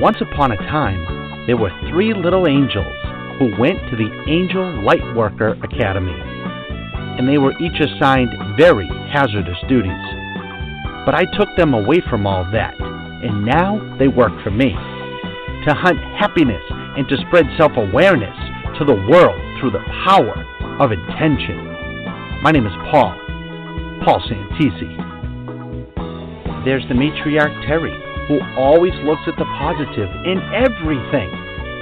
Once upon a time, there were three little angels who went to the Angel Lightworker Academy, and they were each assigned very hazardous duties. But I took them away from all that, and now they work for me, to hunt happiness and to spread self-awareness to the world through the power of intention. My name is Paul Santisi. There's the matriarch Terry, who always looks at the positive in everything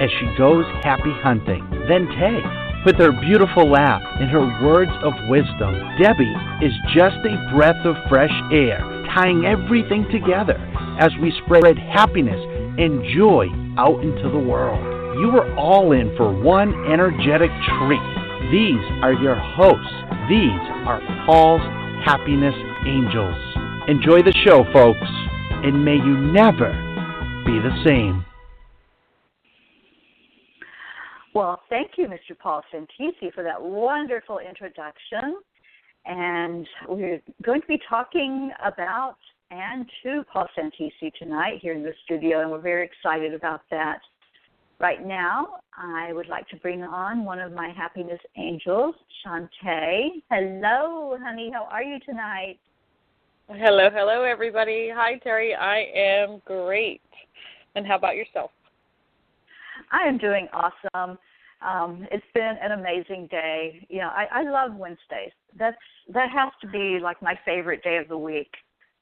as she goes happy hunting. Then Tay, with her beautiful laugh and her words of wisdom. Debbie is just a breath of fresh air, tying everything together as we spread happiness and joy out into the world. You are all in for one energetic treat. These are your hosts. These are Paul's Happiness Angels. Enjoy the show, folks, and may you never be the same. Well, thank you, Mr. Paul Santisi, for that wonderful introduction. And we're going to be talking about and to Paul Santisi tonight here in the studio, and we're very excited about that. Right now, I would like to bring on one of my happiness angels, Shantae. Hello, honey. How are you tonight? Hello, everybody. Hi, Terry. I am great. And how about yourself? I am doing awesome. It's been an amazing day. You know, I love Wednesdays. That has to be like my favorite day of the week.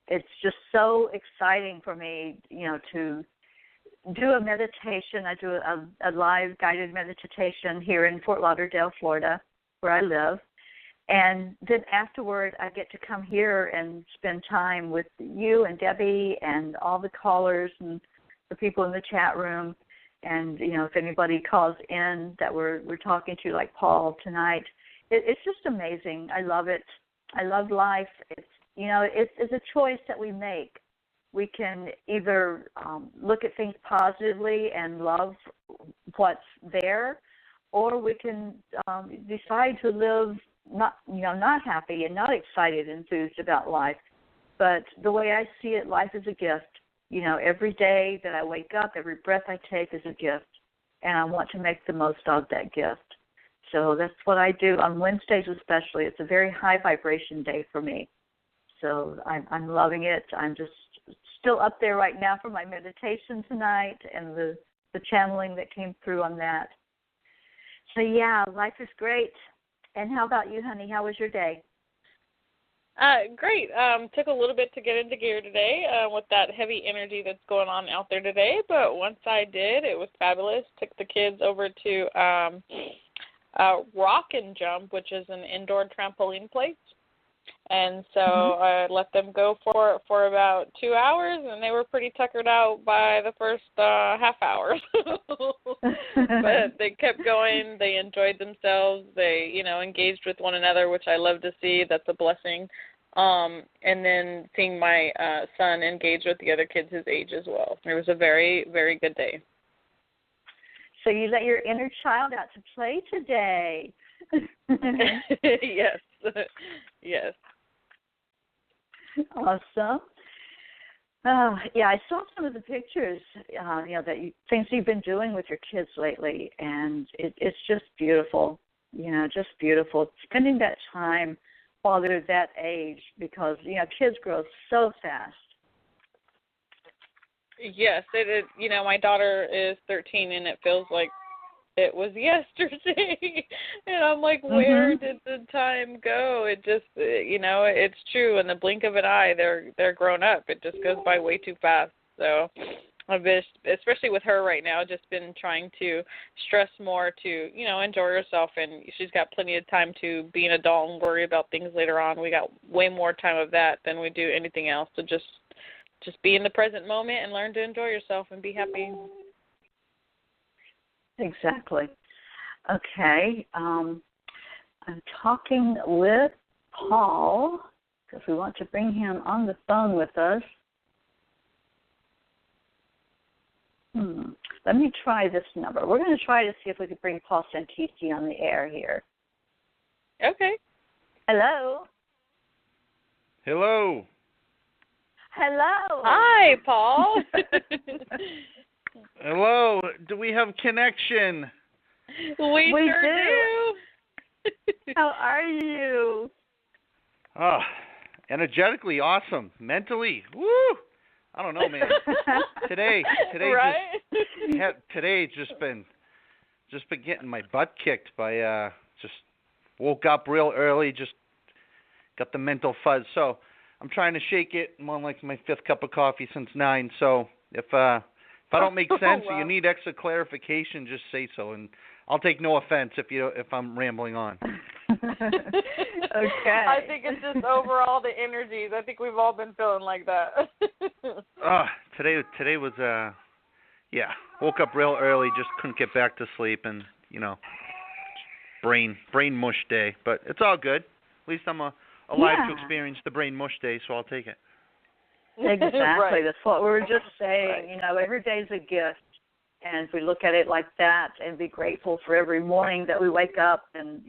It's just so exciting for me, you know, to do a meditation. I do a live guided meditation here in Fort Lauderdale, Florida, where I live. And then afterward, I get to come here and spend time with you and Debbie and all the callers and the people in the chat room. And, you know, if anybody calls in that we're talking to, like Paul tonight, it's just amazing. I love it. I love life. It's a choice that we make. We can either look at things positively and love what's there, or we can decide to live not happy and not excited and enthused about life. But the way I see it, life is a gift. You know, every day that I wake up, every breath I take is a gift, and I want to make the most of that gift. So that's what I do on Wednesdays especially. It's a very high vibration day for me. So I'm loving it. I'm just still up there right now for my meditation tonight and the channeling that came through on that. So, yeah, life is great. And how about you, honey? How was your day? Great. Took a little bit to get into gear today with that heavy energy that's going on out there today. But once I did, it was fabulous. Took the kids over to Rock and Jump, which is an indoor trampoline place. And so I let them go for about 2 hours, and they were pretty tuckered out by the first half hour. But they kept going. They enjoyed themselves. They, engaged with one another, which I love to see. That's a blessing. And then seeing my son engage with the other kids his age as well. It was a very, very good day. So you let your inner child out to play today. Yes. Yes. Awesome. Yeah, I saw some of the pictures, things you've been doing with your kids lately, and it's just beautiful, just beautiful. Spending that time while they're that age because, kids grow so fast. Yes, it is. My daughter is 13, and it feels like it was yesterday. And I'm like, where did the time go? It just, it's true. In the blink of an eye, they're grown up. It just goes by way too fast. So I've been, especially with her right now, just been trying to stress more to, enjoy herself. And she's got plenty of time to be an adult and worry about things later on. We got way more time of that than we do anything else. So just be in the present moment and learn to enjoy yourself and be happy. Exactly. Okay. I'm talking with Paul because we want to bring him on the phone with us. Let me try this number. We're going to try to see if we can bring Paul Santisi on the air here. Okay. Hello. Hello. Hello. Hi, Paul. Hello. Do we have connection? We sure do. How are you? Oh, energetically awesome. Mentally, woo! I don't know, man. Today right? today's just been getting my butt kicked by just woke up real early, just got the mental fuzz. So I'm trying to shake it. I'm on like my 5th cup of coffee since 9. So if I don't make sense or you need extra clarification, just say so, and I'll take no offense if I'm rambling on. Okay. I think it's just overall the energies. I think we've all been feeling like that. Today was woke up real early, just couldn't get back to sleep, and brain mush day, but it's all good. At least I'm alive to experience the brain mush day, so I'll take it. Exactly. Right. That's what we were just saying. Right. Every day is a gift. And if we look at it like that and be grateful for every morning that we wake up, and,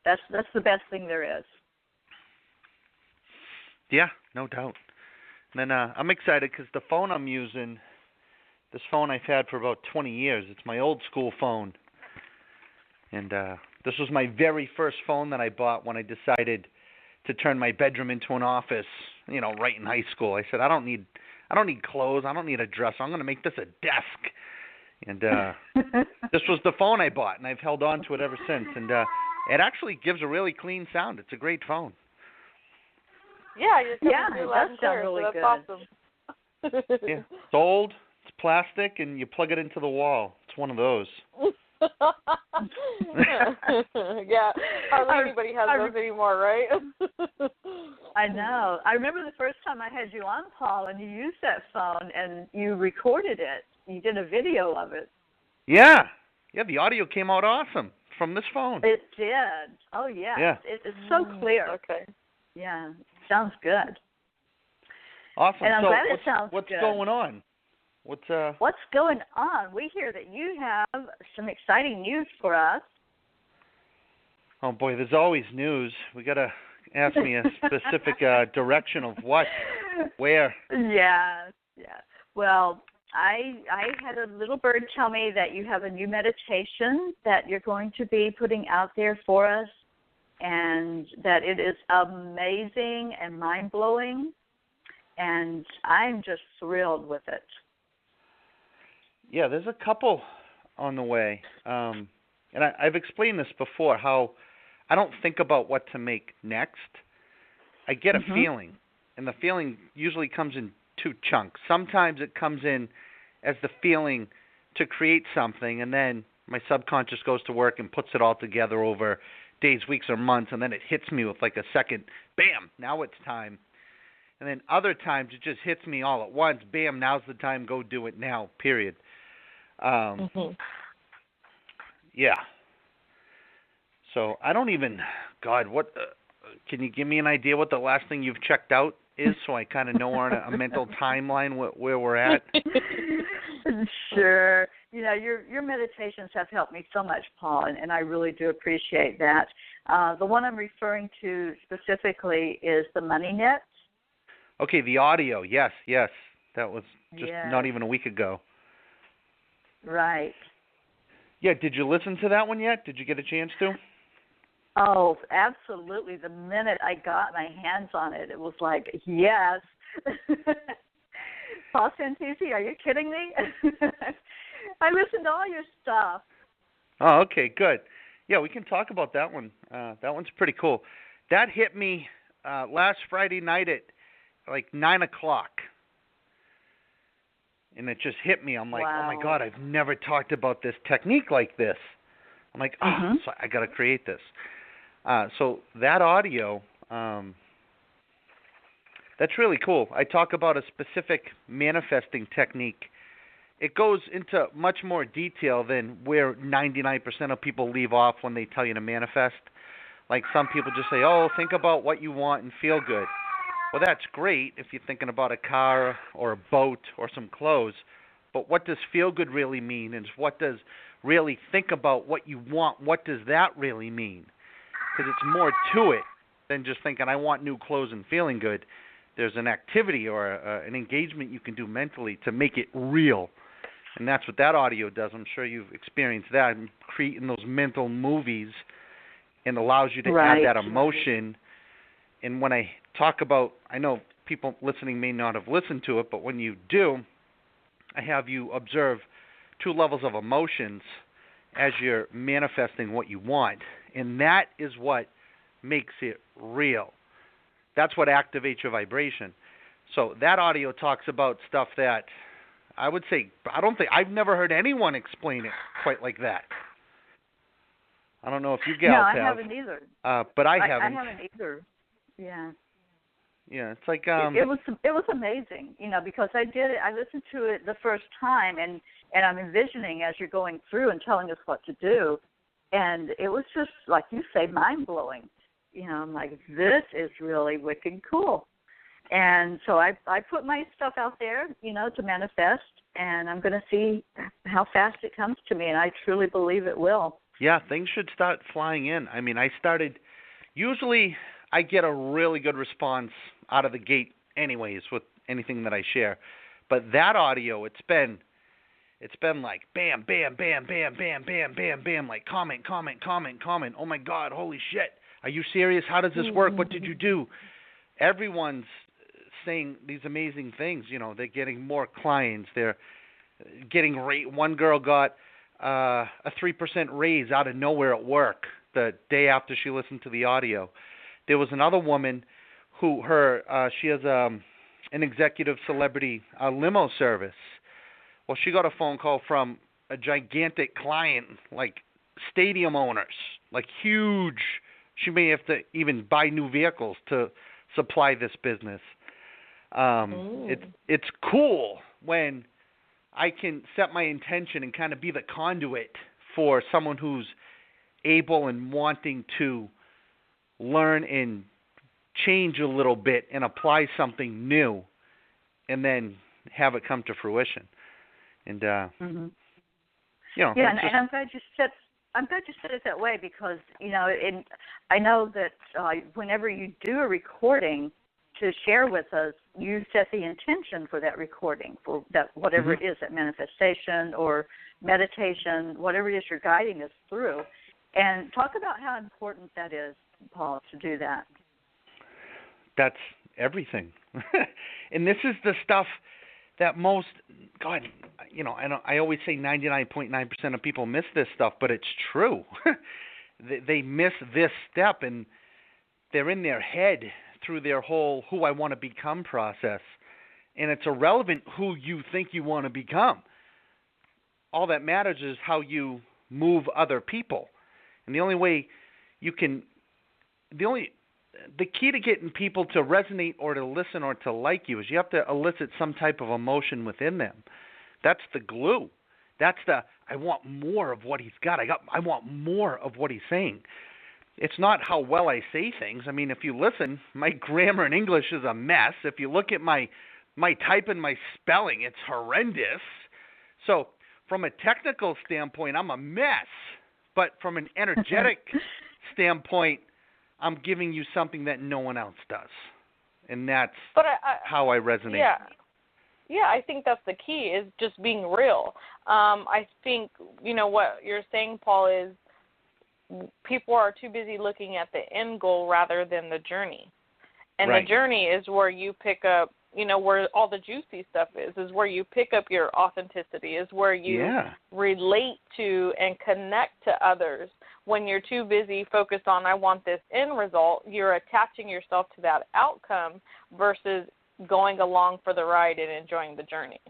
that's the best thing there is. Yeah, no doubt. And then I'm excited because the phone I'm using, this phone I've had for about 20 years. It's my old school phone. And this was my very first phone that I bought when I decided to turn my bedroom into an office, right in high school. I said, I don't need clothes. I don't need a dresser. I'm going to make this a desk. And this was the phone I bought, and I've held on to it ever since. And it actually gives a really clean sound. It's a great phone. Yeah, you're coming it through loud does and sound clear, really so good. That's awesome. Yeah, it's old, it's plastic, and you plug it into the wall. It's one of those. Yeah, hardly anybody has those anymore, right? I know. I remember the first time I had you on, Paul, and you used that phone, and you recorded it. You did a video of it. Yeah, the audio came out awesome from this phone. It did. Oh, yeah. Yeah. It's so clear. Okay. Yeah, sounds good. Awesome. And I'm glad it sounds what's good. going on? What's going on? We hear that you have some exciting news for us. Oh boy, there's always news. We gotta ask me a specific direction of what, where. Yeah. Well, I had a little bird tell me that you have a new meditation that you're going to be putting out there for us, and that it is amazing and mind-blowing, and I'm just thrilled with it. Yeah, there's a couple on the way. And I've explained this before, how I don't think about what to make next. I get a feeling, and the feeling usually comes in 2 chunks. Sometimes it comes in as the feeling to create something, and then my subconscious goes to work and puts it all together over days, weeks, or months, and then it hits me with like a second, bam, now it's time. And then other times it just hits me all at once, bam, now's the time, go do it now, period. Yeah. So I don't even, God, what, can you give me an idea what the last thing you've checked out is, so I kind of know on a mental timeline where we're at? Sure. Your meditations have helped me so much, Paul, and I really do appreciate that. The one I'm referring to specifically is the Money Net. Okay, the audio, yes. That was just not even a week ago. Right. Yeah, did you listen to that one yet? Did you get a chance to? Oh, absolutely. The minute I got my hands on it, it was like, yes. Paul Santisi, are you kidding me? I listened to all your stuff. Oh, okay, good. Yeah, we can talk about that one. That one's pretty cool. That hit me last Friday night at like 9 o'clock. And it just hit me. I'm like, wow. Oh, my God, I've never talked about this technique like this. I'm like, so I got to create this. So that audio, that's really cool. I talk about a specific manifesting technique. It goes into much more detail than where 99% of people leave off when they tell you to manifest. Like some people just say, oh, think about what you want and feel good. Well, that's great if you're thinking about a car or a boat or some clothes. But what does feel good really mean? And what does really think about what you want? What does that really mean? Because it's more to it than just thinking, I want new clothes and feeling good. There's an activity or an engagement you can do mentally to make it real. And that's what that audio does. I'm sure you've experienced that, creating those mental movies, and allows you to add that emotion. And when I talk about, I know people listening may not have listened to it, but when you do, I have you observe 2 levels of emotions as you're manifesting what you want. And that is what makes it real. That's what activates your vibration. So that audio talks about stuff that I would say, I've never heard anyone explain it quite like that. I don't know if you gals have. No, I haven't either. But I haven't. I haven't either. Yeah. Yeah, it's like it was amazing, because I did it. I listened to it the first time, and I'm envisioning as you're going through and telling us what to do, and it was just like you say, mind blowing. I'm like, this is really wicked cool. And so I put my stuff out there, to manifest, and I'm going to see how fast it comes to me, and I truly believe it will. Yeah, things should start flying in. I mean, usually I get a really good response out of the gate anyways with anything that I share. But that audio, it's been like bam, bam, bam, bam, bam, bam, bam, bam, like comment. Oh my God, holy shit. Are you serious? How does this work? What did you do? Everyone's saying these amazing things. They're getting more clients. They're getting one girl got a 3% raise out of nowhere at work the day after she listened to the audio. There was another woman who she has an executive celebrity limo service. Well, she got a phone call from a gigantic client, like stadium owners, like huge. She may have to even buy new vehicles to supply this business. It's cool when I can set my intention and kind of be the conduit for someone who's able and wanting to learn and change a little bit and apply something new, and then have it come to fruition. And yeah, and I'm glad you said it that way, because I know that whenever you do a recording to share with us, you set the intention for that recording, for that whatever it is, that manifestation or meditation, whatever it is you're guiding us through. And talk about how important that is, Paul, to do that. That's everything. And this is the stuff that most, God, I always say 99.9% of people miss this stuff, but it's true. They miss this step, and they're in their head through their whole who I want to become process. And it's irrelevant who you think you want to become. All that matters is how you move other people. And the only way you can, the key to getting people to resonate or to listen or to like you is you have to elicit some type of emotion within them. That's the glue. That's I want more of what he's got. I want more of what he's saying. It's not how well I say things. I mean, if you listen, my grammar in English is a mess. If you look at my type and my spelling, it's horrendous. So from a technical standpoint, I'm a mess. But from an energetic standpoint, I'm giving you something that no one else does. And that's how I resonate. Yeah, I think that's the key, is just being real. I think, what you're saying, Paul, is people are too busy looking at the end goal rather than the journey. And the journey is where you pick up, where all the juicy stuff is where you pick up your authenticity, is where you relate to and connect to others. When you're too busy focused on, I want this end result, you're attaching yourself to that outcome versus going along for the ride and enjoying the journey.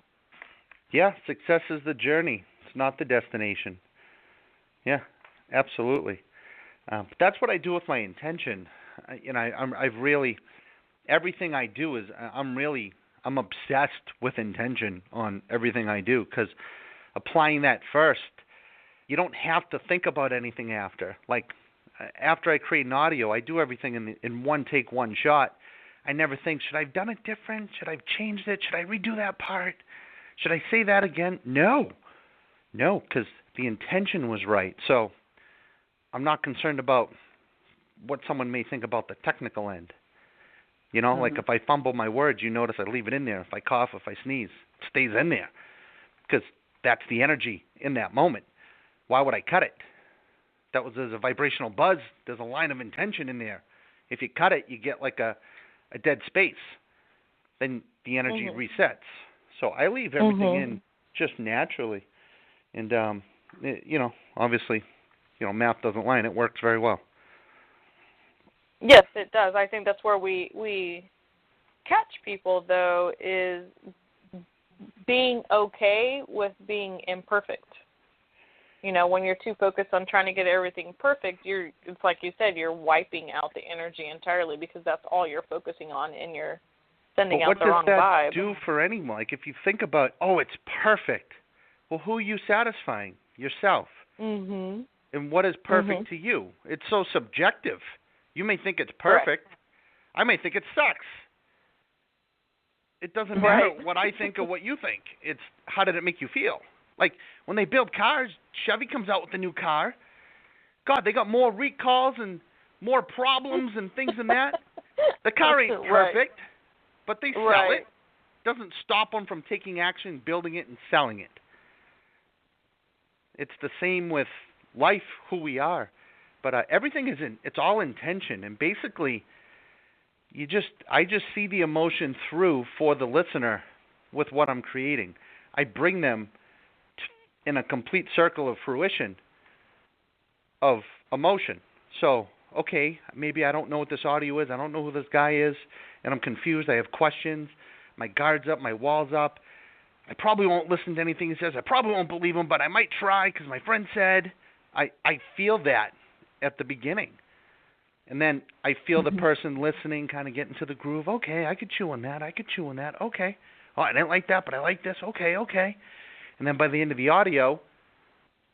Yeah, success is the journey. It's not the destination. Yeah, absolutely. But that's what I do with my intention. I've really, everything I do is, I'm obsessed with intention on everything I do, because applying that first, you don't have to think about anything after. Like, after I create an audio, I do everything in one take, one shot. I never think, should I have done it different? Should I have changed it? Should I redo that part? Should I say that again? No, because the intention was right. So I'm not concerned about what someone may think about the technical end. Like if I fumble my words, you notice I leave it in there. If I cough, if I sneeze, it stays in there. Because that's the energy in that moment. Why would I cut it? There's a vibrational buzz. There's a line of intention in there. If you cut it, you get like a dead space. Then the energy resets. So I leave everything in just naturally. And, obviously, math doesn't lie, and it works very well. Yes, it does. I think that's where we catch people, though, is being okay with being imperfect. When you're too focused on trying to get everything perfect, it's like you said, you're wiping out the energy entirely because that's all you're focusing on, and you're sending out the wrong vibe. What does that do for anyone? Like, if you think about, it's perfect. Well, who are you satisfying? Yourself. Mm-hmm. And what is perfect to you? It's so subjective. You may think it's perfect. Correct. I may think it sucks. It doesn't matter what I think or what you think. It's how did it make you feel? Like, when they build cars, Chevy comes out with a new car. God, they got more recalls and more problems and things than that. The car ain't perfect, but they sell it. Doesn't stop them from taking action, building it, and selling it. It's the same with life, who we are. But everything it's all intention. And basically, I just see the emotion through for the listener with what I'm creating. I bring them in a complete circle of fruition of emotion. So, okay, maybe I don't know what this audio is. I don't know who this guy is, and I'm confused. I have questions. My guard's up. My wall's up. I probably won't listen to anything he says. I probably won't believe him, but I might try because my friend said. I feel that at the beginning. And then I feel the person listening kind of get into the groove. Okay, I could chew on that. Okay. Oh, I didn't like that, but I like this. Okay. And then by the end of the audio,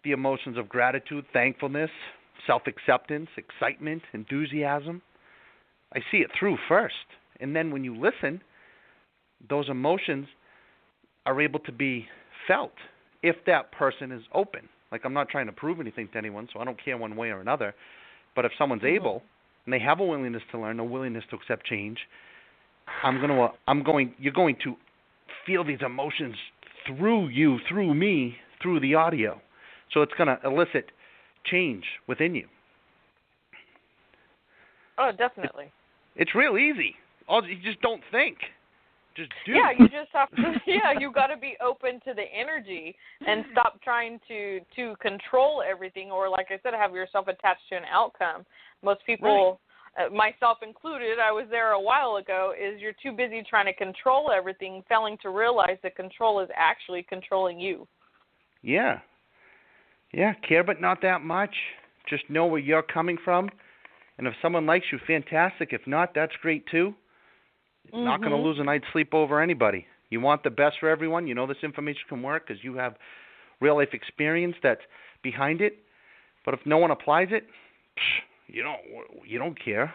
the emotions of gratitude, thankfulness, self-acceptance, excitement, enthusiasm, I see it through first. And then when you listen, those emotions are able to be felt if that person is open. Like, I'm not trying to prove anything to anyone, so I don't care one way or another. But if someone's able and they have a willingness to learn, a willingness to accept change, you're going to feel these emotions through you, through me, through the audio. So it's going to elicit change within you. Oh, definitely. It's real easy. You just don't think. Just do. Yeah, you just have to. Yeah, you got to be open to the energy and stop trying to control everything, or like I said, have yourself attached to an outcome. Most people, myself included, I was there a while ago. Is you're too busy trying to control everything, failing to realize that control is actually controlling you. Yeah. Yeah, care but not that much. Just know where you're coming from, and if someone likes you, fantastic. If not, that's great too. Not going to lose a night's sleep over anybody. You want the best for everyone. You know this information can work because you have real-life experience that's behind it. But if no one applies it, you don't care.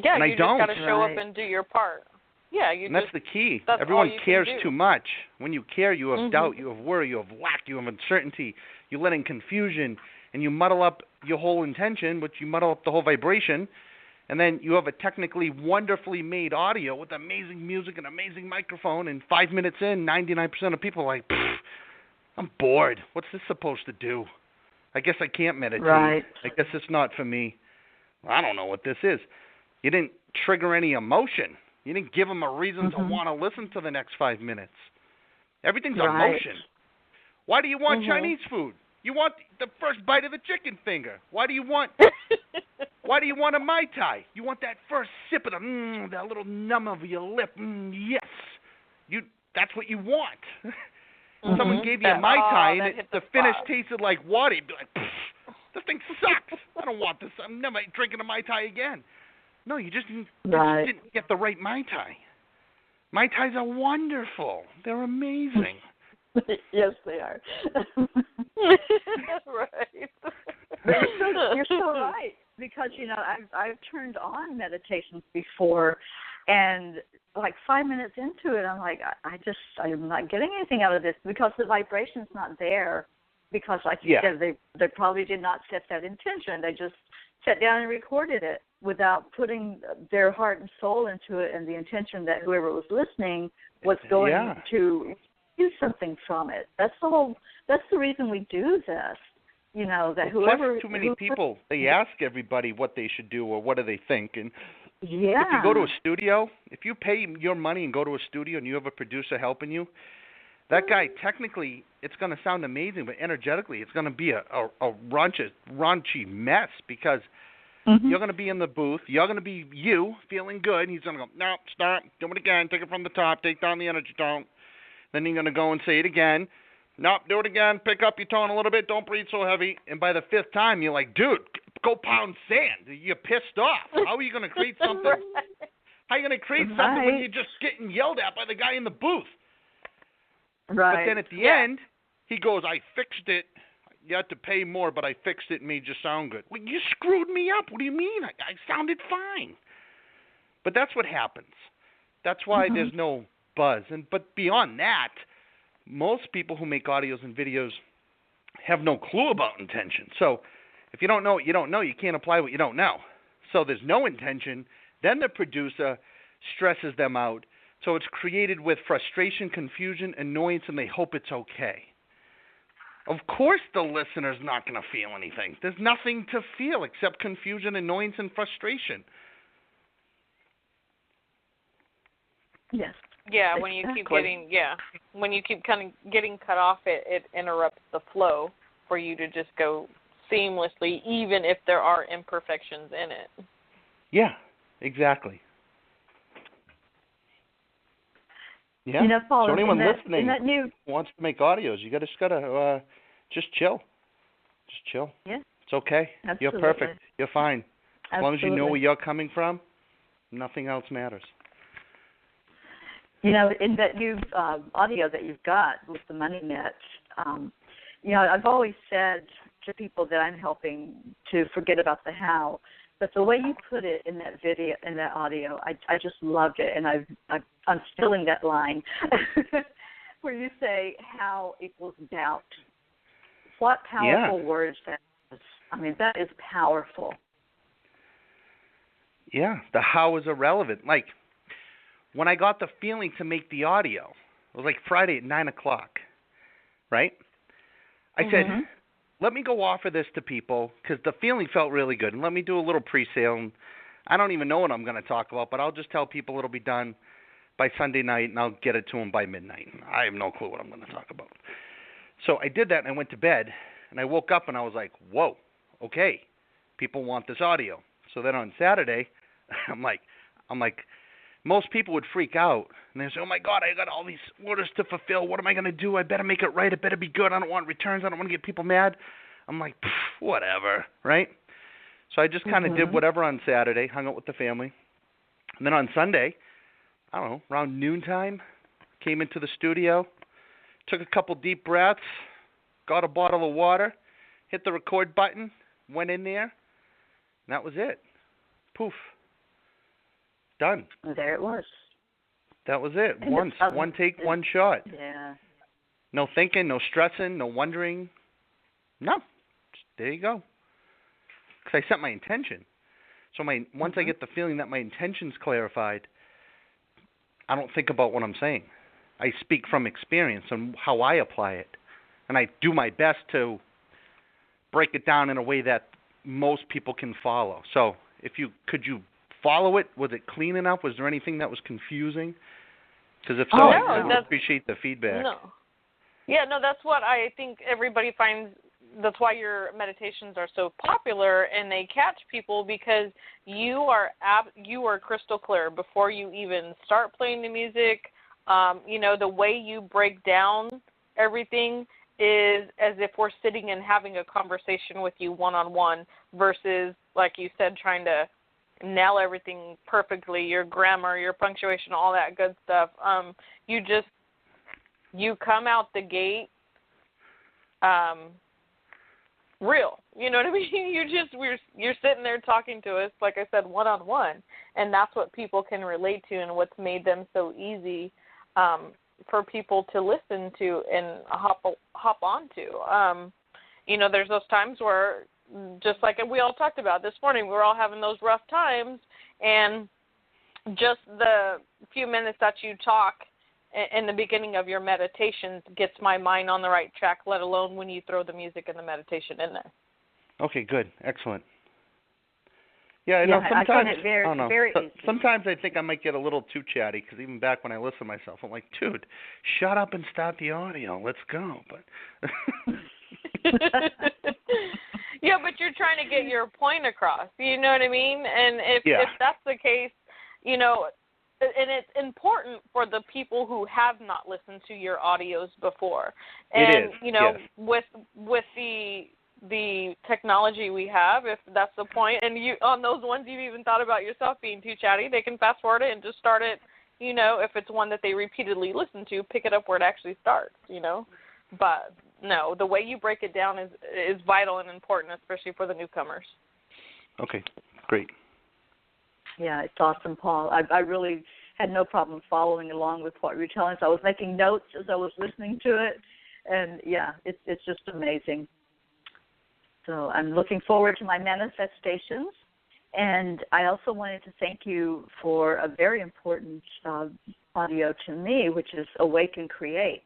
Yeah, and you just got to show up and do your part. Yeah, that's the key. Everyone cares too much. When you care, you have doubt, you have worry, you have lack, you have uncertainty. You let in confusion, and you muddle up your whole intention, but you muddle up the whole vibration. And then you have a technically wonderfully made audio with amazing music and amazing microphone, and 5 minutes in, 99% of people are like, I'm bored. What's this supposed to do? I guess I can't meditate. Right. I guess it's not for me. I don't know what this is. You didn't trigger any emotion. You didn't give them a reason to want to listen to the next 5 minutes. Everything's emotion. Why do you want Chinese food? You want the first bite of the chicken finger. Why do you want a Mai Tai? You want that first sip of that little numb of your lip. Yes. That's what you want. Someone gave you a Mai Tai and the finish tasted like water. You'd be like, this thing sucks. I don't want this. I'm never drinking a Mai Tai again. No, you just didn't get the right Mai Tai. Mai Tais are wonderful. They're amazing. Yes, they are. Right. You're so right. Because, I've turned on meditations before, and like 5 minutes into it, I'm like, I'm not getting anything out of this because the vibration's not there. Because, like you said, they probably did not set that intention. They just sat down and recorded it without putting their heart and soul into it, and the intention that whoever was listening was going to use something from it. That's the reason we do this. That Plus, whoever too many people, they ask everybody what they should do or what do they think. And yeah. if you go to a studio, if you pay your money and go to a studio and you have a producer helping you, that guy, technically, it's going to sound amazing, but energetically, it's going to be a raunchy mess because you're going to be in the booth. You're going to be you feeling good. And he's going to go, no, stop, do it again, take it from the top, take down the energy tone. Then you're going to go and say it again. Nope, do it again. Pick up your tone a little bit. Don't breathe so heavy. And by the fifth time, you're like, dude, go pound sand. You're pissed off. How are you going to create something? Right. How are you going to create something when you're just getting yelled at by the guy in the booth? Right. But then at the end, he goes, I fixed it. You had to pay more, but I fixed it and made you sound good. Well, you screwed me up. What do you mean? I sounded fine. But that's what happens. That's why there's no buzz. But beyond that, most people who make audios and videos have no clue about intention. So if you don't know what you don't know, you can't apply what you don't know. So there's no intention. Then the producer stresses them out. So it's created with frustration, confusion, annoyance, and they hope it's okay. Of course the listener's not going to feel anything. There's nothing to feel except confusion, annoyance, and frustration. Yes. Yeah, when you keep kind of getting cut off, it interrupts the flow for you to just go seamlessly, even if there are imperfections in it. Yeah, exactly. Yeah. Paul, so anyone listening who wants to make audios, you just gotta just chill. Just chill. Yeah. It's okay. Absolutely. You're perfect. You're fine. As long as you know where you're coming from, nothing else matters. In that new audio that you've got with the money match, I've always said to people that I'm helping to forget about the how, but the way you put it in that video, in that audio, I just loved it, and I'm stealing that line where you say how equals doubt. What powerful words that is. I mean, that is powerful. Yeah, the how is irrelevant. Like, when I got the feeling to make the audio, it was like Friday at 9 o'clock, right? I said, let me go offer this to people because the feeling felt really good. And let me do a little pre-sale. And I don't even know what I'm going to talk about, but I'll just tell people it'll be done by Sunday night, and I'll get it to them by midnight. I have no clue what I'm going to talk about. So I did that, and I went to bed. And I woke up, and I was like, whoa, okay, people want this audio. So then on Saturday, I'm like, most people would freak out, and they say, oh, my God, I got all these orders to fulfill. What am I going to do? I better make it right. It better be good. I don't want returns. I don't want to get people mad. I'm like, whatever, right? So I just kind of did whatever on Saturday, hung out with the family. And then on Sunday, I don't know, around noontime, came into the studio, took a couple deep breaths, got a bottle of water, hit the record button, went in there, and that was it. Poof. Done. There it was. That was it. And Once. One take, one shot. Yeah. No thinking, no stressing, no wondering. No. Just, there you go. Because I set my intention. So once I get the feeling that my intention's clarified, I don't think about what I'm saying. I speak from experience and how I apply it. And I do my best to break it down in a way that most people can follow. So could you follow it? Was it clean enough? Was there anything that was confusing? Because if so, I would appreciate the feedback. No. Yeah, no, that's what I think everybody finds. That's why your meditations are so popular, and they catch people because you are crystal clear before you even start playing the music. The way you break down everything is as if we're sitting and having a conversation with you one-on-one versus, like you said, trying to nail everything perfectly, your grammar, your punctuation, all that good stuff. You come out the gate real. You know what I mean? You're sitting there talking to us, like I said, one-on-one, and that's what people can relate to and what's made them so easy for people to listen to and hop onto. There's those times where, just like we all talked about this morning, we were all having those rough times, and just the few minutes that you talk in the beginning of your meditations gets my mind on the right track, let alone when you throw the music and the meditation in there. Okay, good. Excellent. Yeah, I sometimes, find it very, I don't know. very easy. Sometimes I think I might get a little too chatty, because even back when I listen to myself, I'm like, dude, shut up and stop the audio. Let's go. But yeah, but you're trying to get your point across. You know what I mean? And if that's the case, you know, and it's important for the people who have not listened to your audios before. And, it is. You know, yes. with the technology we have, if that's the point, and you on those ones you've even thought about yourself being too chatty, they can fast forward it and just start it, you know, if it's one that they repeatedly listen to, pick it up where it actually starts, you know. But no, the way you break it down is vital and important, especially for the newcomers. Okay, great. Yeah, it's awesome, Paul. I really had no problem following along with what you were telling us. I was making notes as I was listening to it, and yeah, it's just amazing. So I'm looking forward to my manifestations, and I also wanted to thank you for a very important audio to me, which is Awake and Create.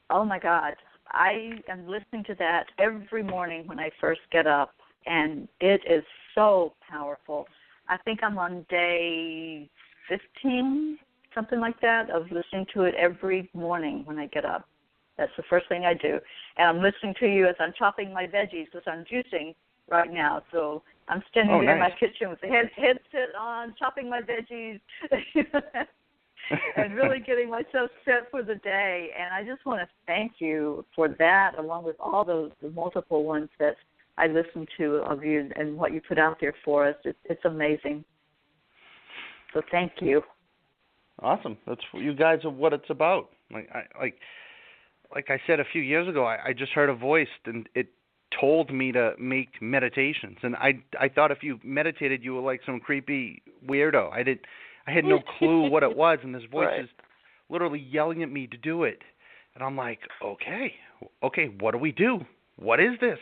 Oh, my God. I am listening to that every morning when I first get up, and it is so powerful. I think I'm on day 15, something like that, of listening to it every morning when I get up. That's the first thing I do. And I'm listening to you as I'm chopping my veggies because I'm juicing right now. So I'm standing there in my kitchen with the headset on, chopping my veggies, and really getting myself set for the day. And I just want to thank you for that, along with all the multiple ones that I listen to of you and what you put out there for us. It's amazing. So thank you. Awesome. That's you guys are what it's about. Like I said a few years ago, I just heard a voice and it told me to make meditations, and I thought if you meditated you were like some creepy weirdo. I had no clue what it was, and this voice is literally yelling at me to do it, and I'm like, okay, what do we do? What is this?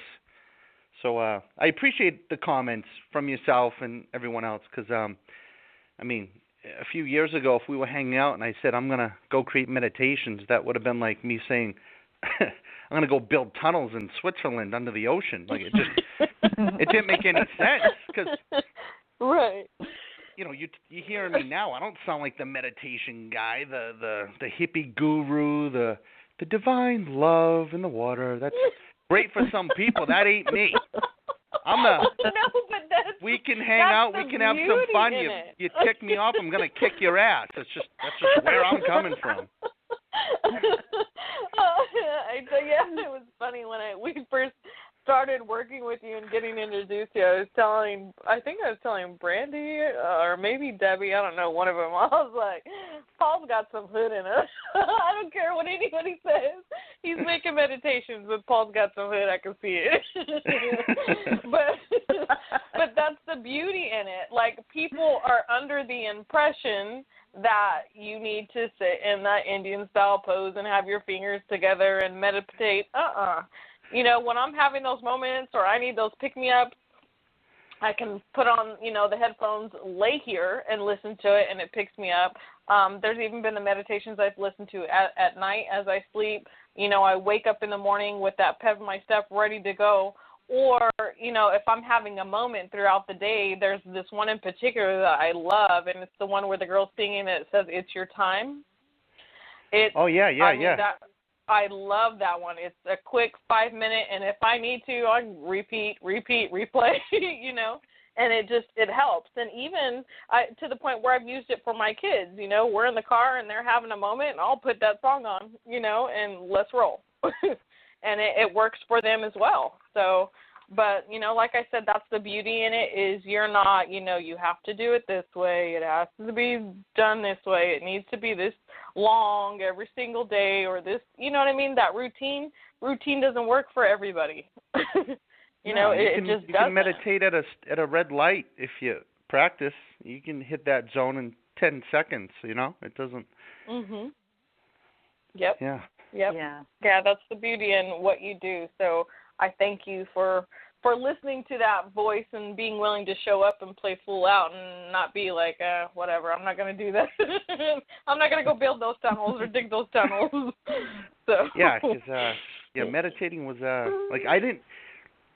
So I appreciate the comments from yourself and everyone else, because I mean, a few years ago, if we were hanging out and I said I'm gonna go create meditations, that would have been like me saying I'm gonna go build tunnels in Switzerland under the ocean. Like it didn't make any sense, because you know, you hearing me now, I don't sound like the meditation guy, the hippie guru, the divine love in the water. That's great for some people. That ain't me. I'm the. No, but we can hang out. We can have some fun. You tick me off, I'm gonna kick your ass. That's just where I'm coming from. It was funny when we first started working with you and getting introduced to you. I think I was telling Brandy or maybe Debbie, I don't know, one of them. I was like, Paul's got some hood in it. I don't care what anybody says. He's making meditations, but Paul's got some hood. I can see it. but that's the beauty in it. Like, people are under the impression that you need to sit in that Indian style pose and have your fingers together and meditate. You know, when I'm having those moments or I need those pick-me-ups, I can put on, you know, the headphones, lay here and listen to it, and it picks me up. There's even been the meditations I've listened to at night as I sleep. You know, I wake up in the morning with that pep in my step ready to go. Or, you know, if I'm having a moment throughout the day, there's this one in particular that I love, and it's the one where the girl's singing and it says, "It's your time." I love that one. It's a quick 5-minute, and if I need to, I repeat, replay, you know, and it helps. And even to the point where I've used it for my kids, you know, we're in the car and they're having a moment, and I'll put that song on, you know, and let's roll. And it works for them as well. So, but, you know, like I said, that's the beauty in it is you're not, you know, you have to do it this way. It has to be done this way. It needs to be this long every single day or this, you know what I mean? That routine doesn't work for everybody. You know, it just doesn't. You can meditate at a red light if you practice. You can hit that zone in 10 seconds, you know? It doesn't. Mhm. Yep. Yeah. Yep. Yeah, that's the beauty in what you do. So I thank you for listening to that voice and being willing to show up and play full out and not be like, whatever, I'm not going to do that. I'm not going to go build those tunnels or dig those tunnels. So yeah, because meditating was I didn't,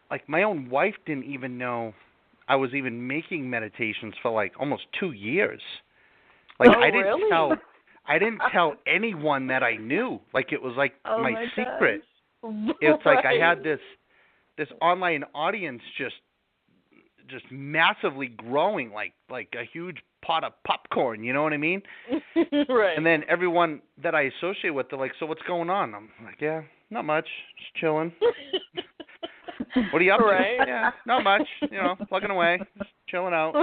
like, my own wife didn't even know I was even making meditations for like almost 2 years. Like, really? I didn't tell anyone that I knew. Like, it was like my secret. Gosh. It's like I had this online audience just massively growing, like a huge pot of popcorn, you know what I mean? Right. And then everyone that I associate with, they're like, so what's going on? I'm like, yeah, not much, just chilling. What are you up right. to? Yeah, not much, plugging away, just chilling out.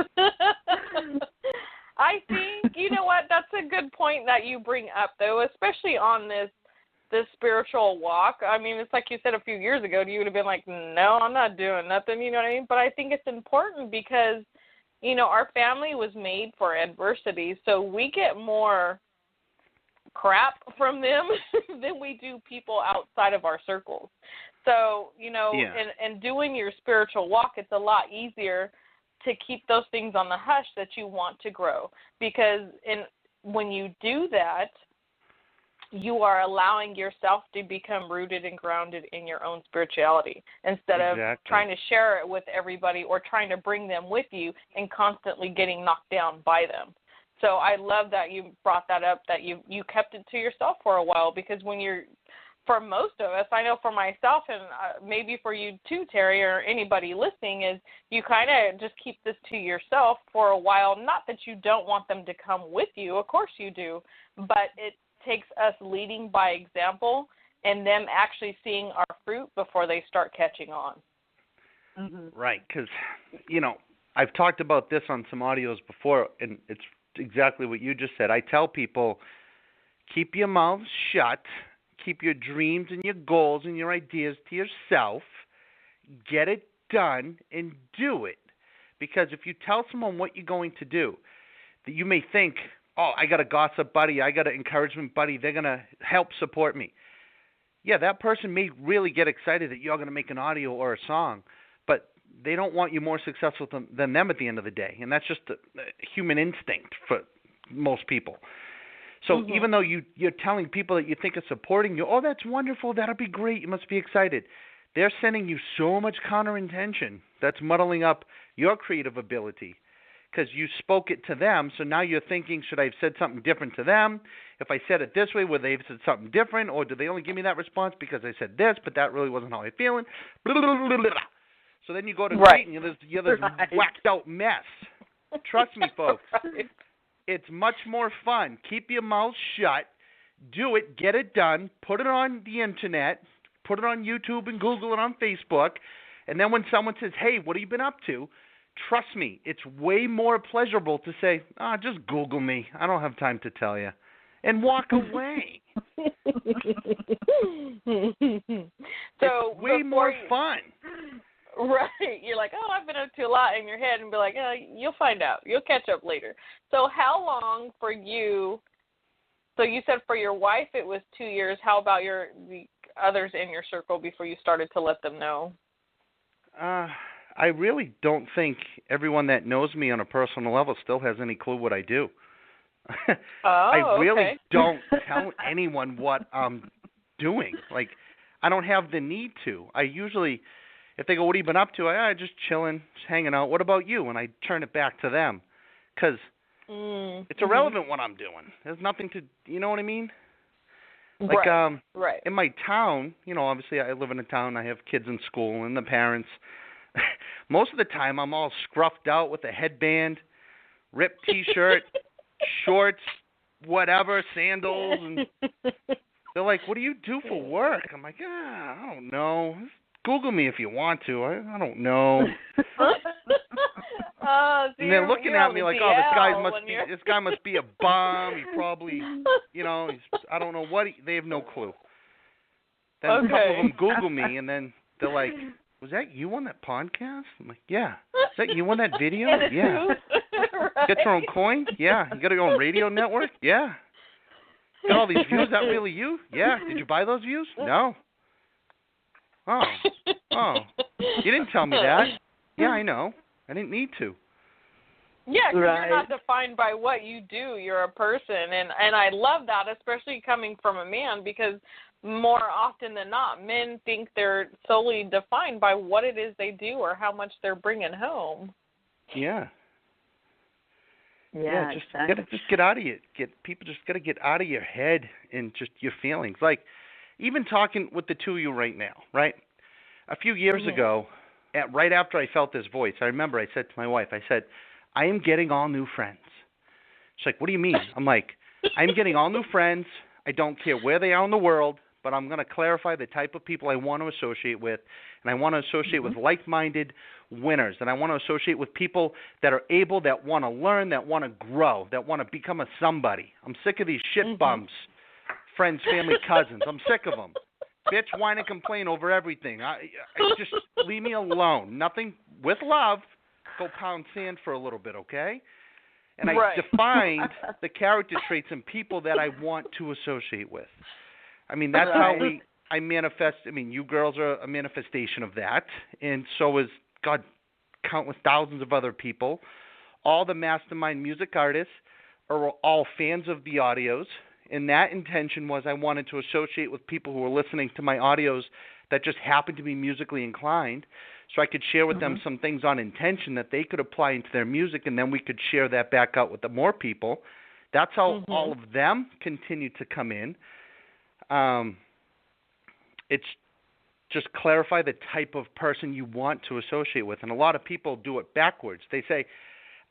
I think, you know what, that's a good point that you bring up, though, especially on this spiritual walk. I mean, it's like you said a few years ago, you would have been like, no, I'm not doing nothing, you know what I mean? But I think it's important because, our family was made for adversity, so we get more crap from them than we do people outside of our circles. So, in doing your spiritual walk, it's a lot easier to keep those things on the hush that you want to grow, because when you do that, you are allowing yourself to become rooted and grounded in your own spirituality instead of trying to share it with everybody or trying to bring them with you and constantly getting knocked down by them. So I love that you brought that up, that you kept it to yourself for a while, because for most of us, I know for myself and maybe for you too, Terry, or anybody listening, is you kind of just keep this to yourself for a while. Not that you don't want them to come with you. Of course you do. But it takes us leading by example and them actually seeing our fruit before they start catching on. Mm-hmm. Right, because, I've talked about this on some audios before, and it's exactly what you just said. I tell people, keep your mouths shut. Keep your dreams and your goals and your ideas to yourself. Get it done and do it. Because if you tell someone what you're going to do, that you may think, oh, I got a gossip buddy, I got an encouragement buddy, they're going to help support me. Yeah, that person may really get excited that you're going to make an audio or a song, but they don't want you more successful than them at the end of the day. And that's just a human instinct for most people. So even though you're telling people that you think are supporting you, oh, that's wonderful, that'll be great, you must be excited, they're sending you so much counterintention that's muddling up your creative ability because you spoke it to them. So now you're thinking, should I have said something different to them? If I said it this way, would they have said something different? Or did they only give me that response because I said this, but that really wasn't how I'm feeling? So then you go to greet and you're this whacked out mess. Trust me, folks. It's much more fun. Keep your mouth shut. Do it. Get it done. Put it on the internet. Put it on YouTube and Google it on Facebook. And then when someone says, hey, what have you been up to? Trust me, it's way more pleasurable to say, just Google me. I don't have time to tell you. And walk away. So it's way more fun. Right. You're like, oh, I've been up to a lot in your head, and be like, you'll find out. You'll catch up later. So how long for you? So you said for your wife it was 2 years. How about the others in your circle before you started to let them know? I really don't think everyone that knows me on a personal level still has any clue what I do. I really don't tell anyone what I'm doing. Like, I don't have the need to. I usually... If they go, what have you been up to? Just chilling, just hanging out. What about you? And I turn it back to them because it's irrelevant what I'm doing. There's nothing to, you know what I mean? Like, right. In my town, obviously I live in a town. I have kids in school and the parents. Most of the time I'm all scruffed out with a headband, ripped T-shirt, shorts, whatever, sandals. And they're like, what do you do for work? I'm like, I don't know. Google me if you want to. I don't know. And they're looking at me like, this guy must be a bum. He probably, I don't know what. They have no clue. Then a couple of them Google me, and then they're like, was that you on that podcast? I'm like, yeah. Is that you on that video? Yeah. Right. Get your own coin? Yeah. You got your own radio network? Yeah. Got all these views? That really you? Yeah. Did you buy those views? No. Oh, you didn't tell me that. Yeah, I know. I didn't need to. Yeah, because Right. you're not defined by what you do. You're a person, and I love that, especially coming from a man, because more often than not, men think they're solely defined by what it is they do or how much they're bringing home. Yeah. Yeah, just exactly. just get out of it. People just got to get out of your head and just your feelings. Like even talking with the two of you right now, right? A few years ago, right after I felt this voice, I remember I said to my wife, I said, I am getting all new friends. She's like, what do you mean? I'm like, I'm getting all new friends. I don't care where they are in the world, but I'm going to clarify the type of people I want to associate with, and I want to associate with like-minded winners, and I want to associate with people that are able, that want to learn, that want to grow, that want to become a somebody. I'm sick of these shit bums, friends, family, cousins. I'm sick of them. Bitch, whine and complain over everything. I just leave me alone. Nothing with love. Go pound sand for a little bit, okay? And I defined the character traits and people that I want to associate with. I mean, that's how I manifest. I mean, you girls are a manifestation of that, and so is, God, countless thousands of other people. All the mastermind music artists are all fans of the audios, and that intention was I wanted to associate with people who were listening to my audios that just happened to be musically inclined, so I could share with them some things on intention that they could apply into their music, and then we could share that back out with the more people. That's how all of them continue to come in. It's just clarify the type of person you want to associate with, and a lot of people do it backwards. They say,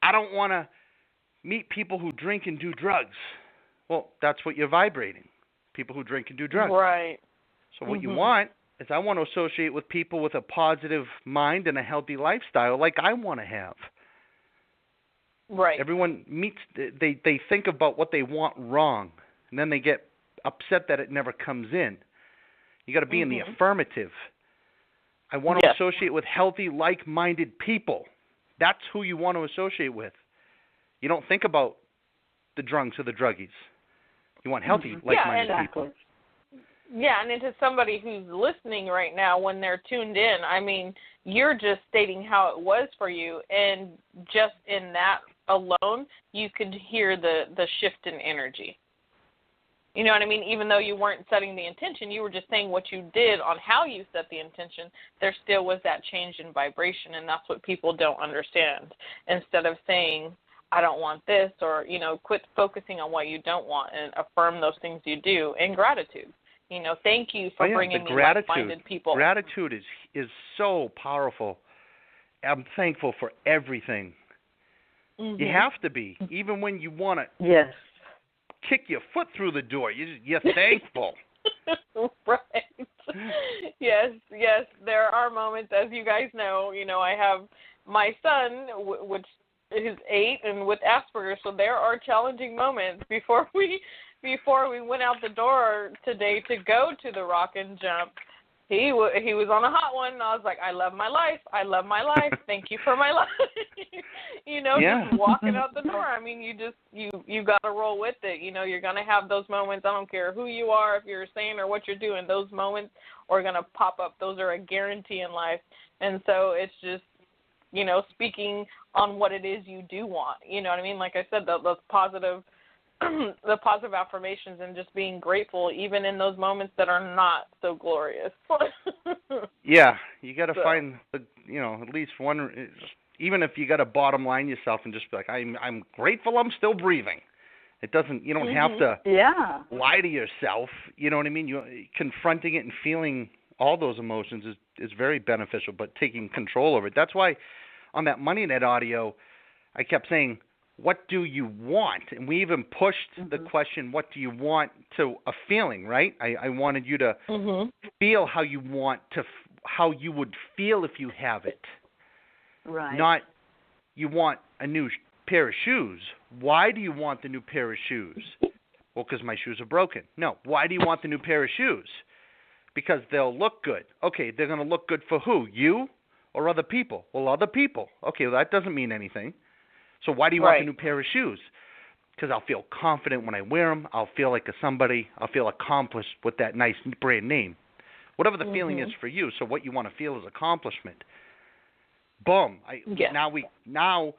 I don't want to meet people who drink and do drugs. Well, that's what you're vibrating, people who drink and do drugs. Right. So what you want is I want to associate with people with a positive mind and a healthy lifestyle like I want to have. Right. Everyone meets, they think about what they want wrong, and then they get upset that it never comes in. You got to be in the affirmative. I want to associate with healthy, like-minded people. That's who you want to associate with. You don't think about the drunks or the druggies. You want healthy, like-minded people. Yeah, and into somebody who's listening right now when they're tuned in, I mean, you're just stating how it was for you, and just in that alone, you could hear the shift in energy. You know what I mean? Even though you weren't setting the intention, you were just saying what you did on how you set the intention, there still was that change in vibration, and that's what people don't understand. Instead of saying, I don't want this, or, you know, quit focusing on what you don't want and affirm those things you do, and gratitude. You know, thank you for bringing me like-minded people. Gratitude is so powerful. I'm thankful for everything. You have to be, even when you want to kick your foot through the door. You're thankful. Right. Yes. There are moments, as you guys know. You know, I have my son, which is 8, and with Asperger's, so there are challenging moments before we went out the door today to go to the Rock and Jump. He was on a hot one, and I was like, I love my life. Thank you for my life. You know, just walking out the door. I mean, you got to roll with it. You know, you're going to have those moments. I don't care who you are, if you're saying or what you're doing, those moments are going to pop up. Those are a guarantee in life. And so it's just, you know, speaking on what it is you do want. You know what I mean? Like I said, those positive the positive affirmations, and just being grateful even in those moments that are not so glorious. Yeah, you got to find at least one, even if you got to bottom line yourself and just be like, I'm grateful I'm still breathing. You don't have to lie to yourself. You know what I mean? Confronting it and feeling all those emotions is very beneficial, but taking control over it. That's why on that MoneyNet audio, I kept saying, what do you want? And we even pushed the question, what do you want, to a feeling, right? I wanted you to feel how you want to, how you would feel if you have it. Right. Not you want a new pair of shoes. Why do you want the new pair of shoes? Well, because my shoes are broken. No. Why do you want the new pair of shoes? Because they'll look good. Okay, they're going to look good for who? You or other people? Well, other people. Okay, well, that doesn't mean anything. So why do you want the new pair of shoes? Because I'll feel confident when I wear them. I'll feel like a somebody. I'll feel accomplished with that nice brand name. whatever the feeling is for you. So what you want to feel is accomplishment. Boom. Now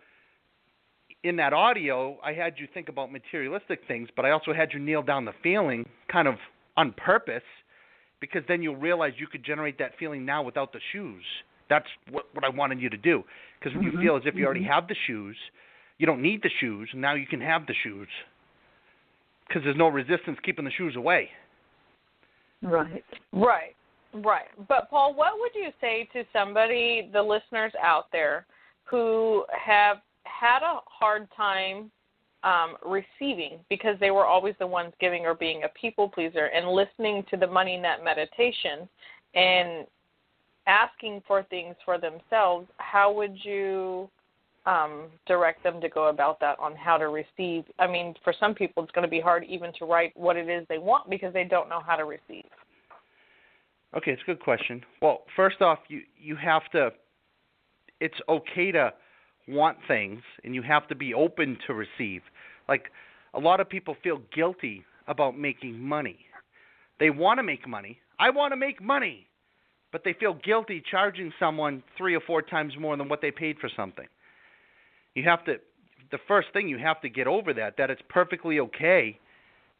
in that audio, I had you think about materialistic things, but I also had you nail down the feeling kind of on purpose, because then you'll realize you could generate that feeling now without the shoes. That's what I wanted you to do. Because when you feel as if you already have the shoes, you don't need the shoes, and now you can have the shoes. Because there's no resistance keeping the shoes away. Right. But, Paul, what would you say to somebody, the listeners out there, who have had a hard time receiving because they were always the ones giving or being a people pleaser, and listening to the Money Net meditation and asking for things for themselves? How would you direct them to go about that on how to receive? I mean, for some people it's going to be hard even to write what it is they want because they don't know how to receive. Okay, it's a good question. Well, first off, you have to, it's okay to want things, and you have to be open to receive. Like, a lot of people feel guilty about making money. They want to make money. I want to make money. But they feel guilty charging someone 3 or 4 times more than what they paid for something. You have to, the first thing you have to get over that it's perfectly okay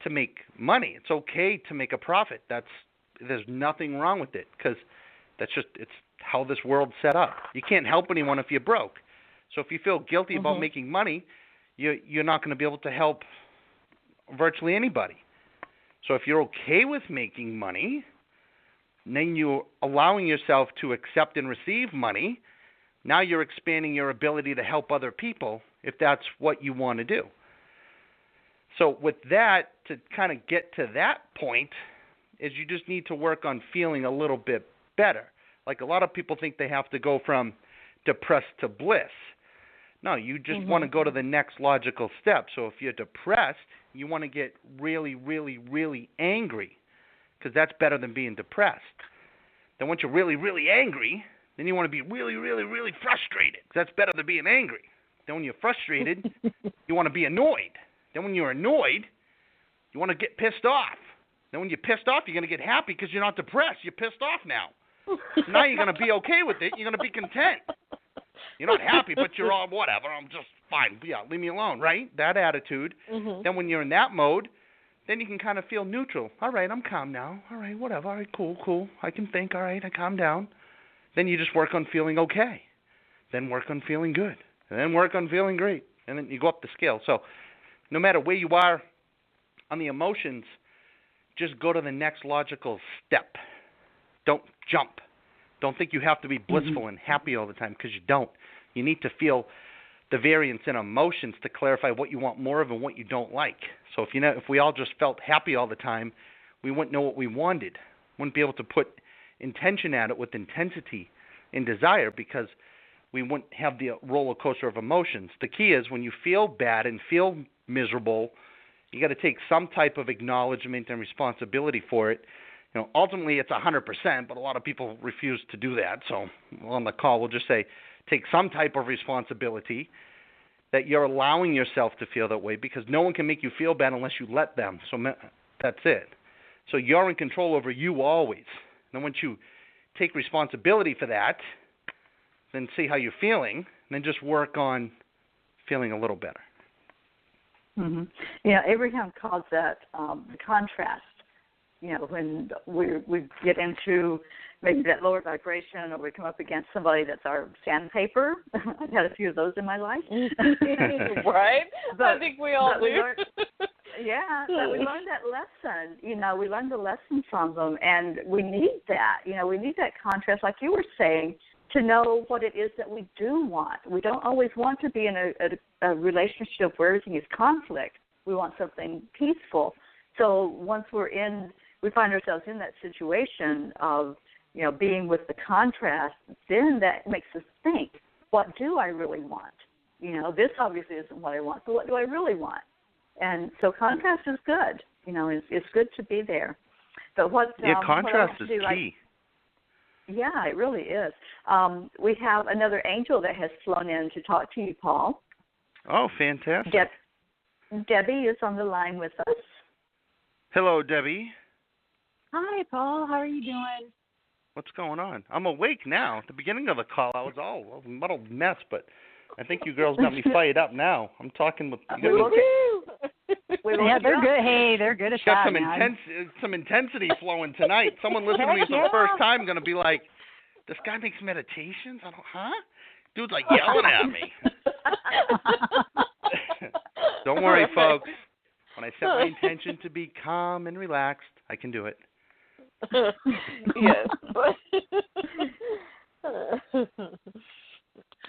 to make money. It's okay to make a profit. There's nothing wrong with it, because it's how this world's set up. You can't help anyone if you're broke. So if you feel guilty about making money, you're not going to be able to help virtually anybody. So if you're okay with making money, then you're allowing yourself to accept and receive money. Now you're expanding your ability to help other people if that's what you want to do. So with that, to kind of get to that point, is you just need to work on feeling a little bit better. Like, a lot of people think they have to go from depressed to bliss. No, you just want to go to the next logical step. So if you're depressed, you want to get really, really, really angry, because that's better than being depressed. Then once you're really, really angry, then you want to be really, really, really frustrated, because that's better than being angry. Then when you're frustrated, you want to be annoyed. Then when you're annoyed, you want to get pissed off. Then when you're pissed off, you're going to get happy because you're not depressed. You're pissed off now. So now you're going to be okay with it. You're going to be content. You're not happy, but you're all, whatever, I'm just fine. Yeah, leave me alone, right? That attitude. Then when you're in that mode, then you can kind of feel neutral. All right, I'm calm now. All right, whatever. All right, cool. I can think. All right, I calm down. Then you just work on feeling okay. Then work on feeling good. And then work on feeling great. And then you go up the scale. So no matter where you are on the emotions, just go to the next logical step. Don't jump. Don't think you have to be blissful and happy all the time, because you don't. You need to feel the variance in emotions to clarify what you want more of and what you don't like. So if we all just felt happy all the time, we wouldn't know what we wanted. Wouldn't be able to put intention at it with intensity and desire, because we wouldn't have the roller coaster of emotions. The key is, when you feel bad and feel miserable, you got to take some type of acknowledgement and responsibility for it. Ultimately it's 100%, but a lot of people refuse to do that. So on the call, we'll just say, take some type of responsibility that you're allowing yourself to feel that way, because no one can make you feel bad unless you let them. So that's it. So you're in control over you always. And once you take responsibility for that, then see how you're feeling, and then just work on feeling a little better. Abraham calls that the contrast. When we get into maybe that lower vibration, or we come up against somebody that's our sandpaper. I've had a few of those in my life. Right? But, I think we all do. But we learned that lesson. We learned the lesson from them, and we need that. We need that contrast, like you were saying, to know what it is that we do want. We don't always want to be in a relationship where everything is conflict. We want something peaceful. So once we find ourselves in that situation of, being with the contrast, then that makes us think, what do I really want? This obviously isn't what I want, so what do I really want? And so contrast is good. It's good to be there. But contrast is key. It really is. We have another angel that has flown in to talk to you, Paul. Oh, fantastic. Debbie is on the line with us. Hello, Debbie. Hi, Paul. How are you doing? What's going on? I'm awake now. At the beginning of the call, I was all a muddled mess, but I think you girls got me fired up now. I'm talking with you. Yeah, they're good. Hey, they're good at got that, some intensity flowing tonight. Someone listening to me for the first time going to be like, this guy makes meditations? I don't, huh? Dude's like yelling at me. Don't worry, folks. When I set my intention to be calm and relaxed, I can do it. Yes.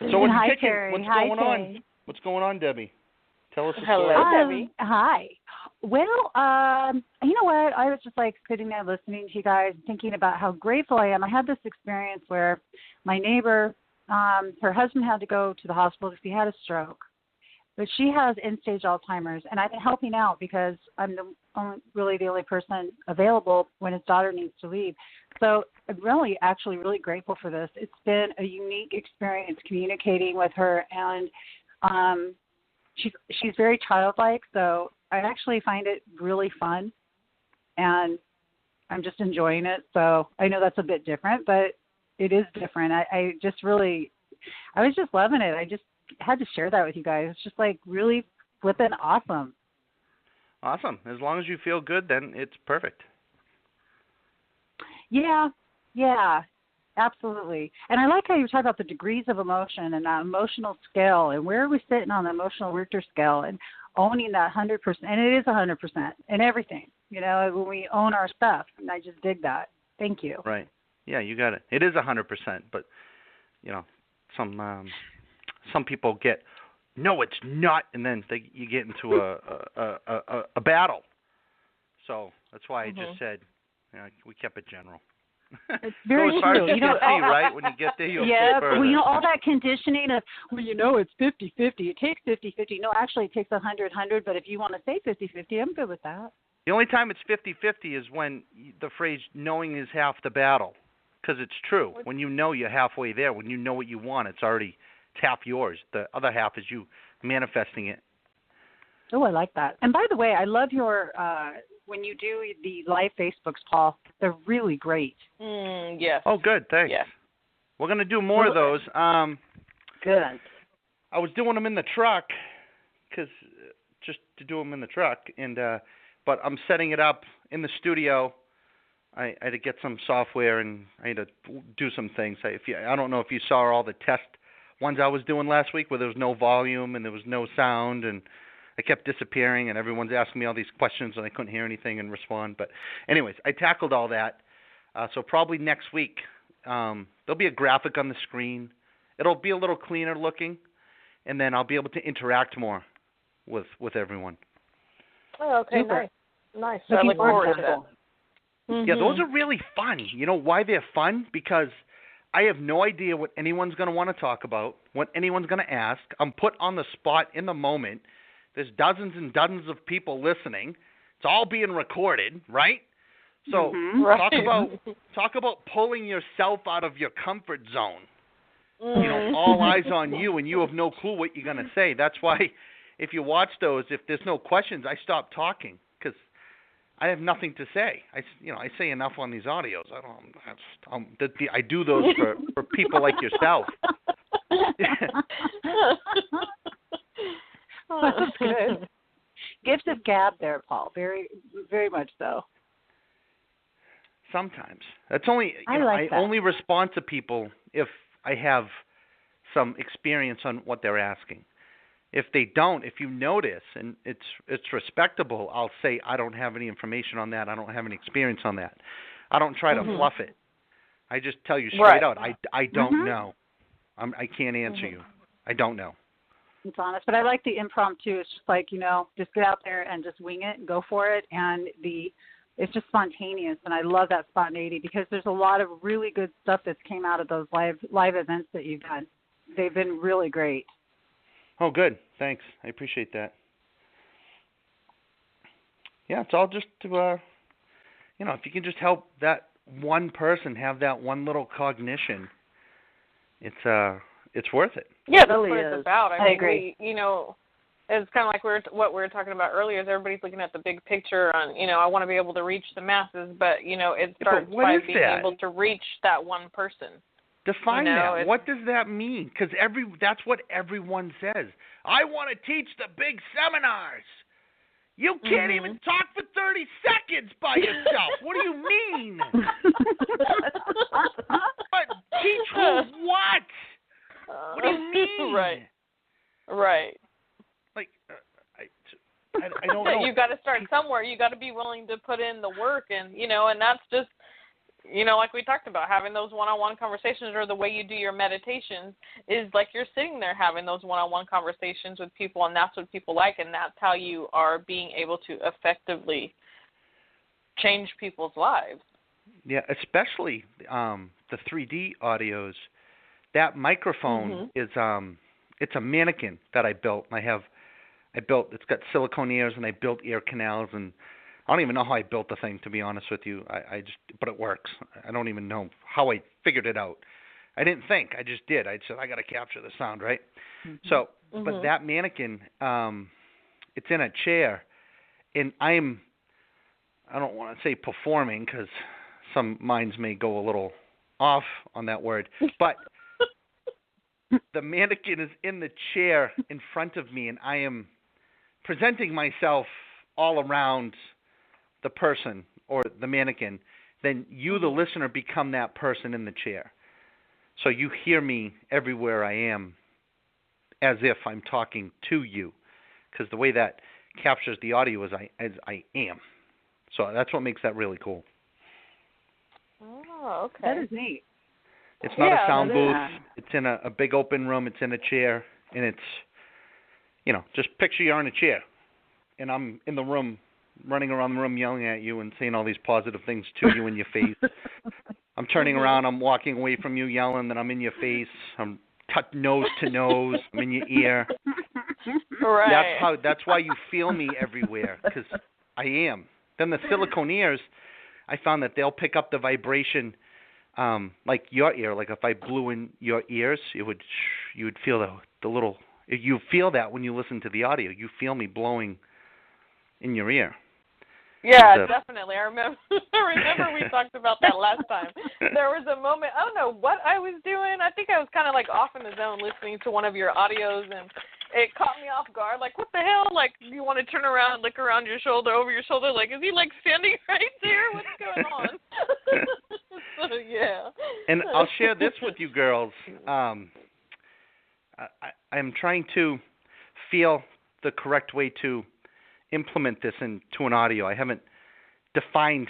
So what's Hi, kicking? Terry. What's Hi, going Terry. on? What's going on, Debbie? Tell us a Hello, story. Debbie. Hi. Well, you know what? I was just like sitting there listening to you guys, thinking about how grateful I am. I had this experience where my neighbor, her husband had to go to the hospital because he had a stroke. But she has end-stage Alzheimer's, and I've been helping out because I'm really the only person available when his daughter needs to leave. So I'm really grateful for this. It's been a unique experience communicating with her, and she's very childlike, so I actually find it really fun, and I'm just enjoying it. So I know that's a bit different, but it is different. I was just loving it. I just had to share that with you guys. It's just like really flipping awesome. Awesome. As long as you feel good, then it's perfect. Yeah, absolutely. And I like how you talk about the degrees of emotion and that emotional scale and where are we sitting on the emotional Richter scale and owning that 100%. And it is 100% in everything, when we own our stuff. And I just dig that. Thank you. Right. Yeah, you got it. It is 100%, but, some people get, no, it's not, and then you get into a battle. So that's why I just said we kept it general. It's very so as far true. as you can see, right? When you get there, you'll see further. Well, all that conditioning of, it's 50-50. It takes 50-50. No, actually, it takes 100-100, but if you want to say 50-50, I'm good with that. The only time it's 50-50 is when the phrase knowing is half the battle, because it's true. When you know you're halfway there, when you know what you want, it's half yours. The other half is you manifesting it. Oh, I like that. And by the way, I love your when you do the live Facebooks, Paul. They're really great. Yes. Oh, good. Thanks. Yeah. We're going to do more of those. Good. I was doing them in the truck just to do them in the truck, but I'm setting it up in the studio. I had to get some software and I had to do some things. I don't know if you saw all the test ones I was doing last week where there was no volume and there was no sound and I kept disappearing and everyone's asking me all these questions and I couldn't hear anything and respond. But anyways, I tackled all that. So probably next week there'll be a graphic on the screen. It'll be a little cleaner looking, and then I'll be able to interact more with everyone. Oh, okay, Super. Nice. Looking I look forward to that. Mm-hmm. Yeah, those are really fun. You know why they're fun? Because I have no idea what anyone's going to want to talk about, what anyone's going to ask. I'm put on the spot in the moment. There's dozens and dozens of people listening. It's all being recorded, right? So talk about pulling yourself out of your comfort zone. All eyes on you, and you have no clue what you're going to say. That's why if you watch those, if there's no questions, I stop talking because I have nothing to say. I say enough on these audios. I do those for people like yourself. Oh, that's good. Gift of gab there, Paul. Very, very much so. Sometimes. That's only I only respond to people if I have some experience on what they're asking. If they don't, if you notice and it's respectable, I'll say I don't have any information on that. I don't have any experience on that. I don't try to fluff it. I just tell you straight out. I don't know. I can't answer you. I don't know. It's honest, but I like the impromptu. It's just like just get out there and just wing it and go for it, and it's just spontaneous, and I love that spontaneity because there's a lot of really good stuff that's came out of those live events that you've done. They've been really great. Oh, good. Thanks. I appreciate that. Yeah, it's all just to, if you can just help that one person have that one little cognition, it's worth it. Yeah, that's really what is. it's about. I agree. it's kind of like what we were talking about earlier. Is everybody's looking at the big picture on, I want to be able to reach the masses, but it starts by being able to reach that one person. Define that. What does that mean? Because that's what everyone says. I want to teach the big seminars. You can't even talk for 30 seconds by yourself. What do you mean? But teach who what? What do you mean? Right. Like, I don't know. You got to start somewhere. You got to be willing to put in the work, and and that's just, like we talked about, having those one-on-one conversations, or the way you do your meditations is like you're sitting there having those one-on-one conversations with people, and that's what people like, and that's how you are being able to effectively change people's lives. Yeah, especially the 3D audios. That microphone is it's a mannequin that I built. It's got silicone ears, and I built ear canals, and I don't even know how I built the thing, to be honest with you. But it works. I don't even know how I figured it out. I didn't think. I just did. I said, I got to capture the sound, right? So, but that mannequin, it's in a chair, and I don't want to say performing, because some minds may go a little off on that word, but the mannequin is in the chair in front of me, and I am presenting myself all around the person or the mannequin. Then you, the listener, become that person in the chair. So you hear me everywhere I am, as if I'm talking to you, because the way that captures the audio is I am. So that's what makes that really cool. Oh, okay. That is neat. It's not a sound booth. It's in a big open room. It's in a chair, and it's, just picture you're in a chair, and I'm in the room, running around the room yelling at you and saying all these positive things to you in your face. I'm turning around, I'm walking away from you yelling that I'm in your face. I'm nose to nose. I'm in your ear. Right. That's why you feel me everywhere, because I am. Then the silicone ears, I found that they'll pick up the vibration, like your ear. Like if I blew in your ears, you would feel the little. You feel that when you listen to the audio. You feel me blowing in your ear. Yeah, definitely. I remember we talked about that last time. There was a moment, I don't know what I was doing. I think I was kind of like off in the zone listening to one of your audios, and it caught me off guard. Like, what the hell? Like, you want to turn around, look around your shoulder, over your shoulder. Like, is he like standing right there? What's going on? So, yeah. And I'll share this with you girls. I'm trying to feel the correct way to implement this into an audio. I haven't defined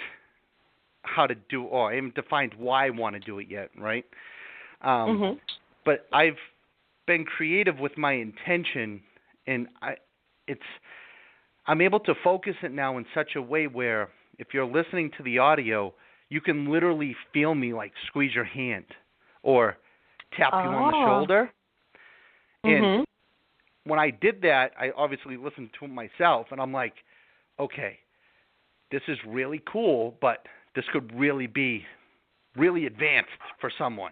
how to do, or I haven't defined why I want to do it yet, right? But I've been creative with my intention, and I'm able to focus it now in such a way where if you're listening to the audio, you can literally feel me like squeeze your hand or tap you on the shoulder. And when I did that, I obviously listened to myself, and I'm like, okay, this is really cool, but this could really be really advanced for someone.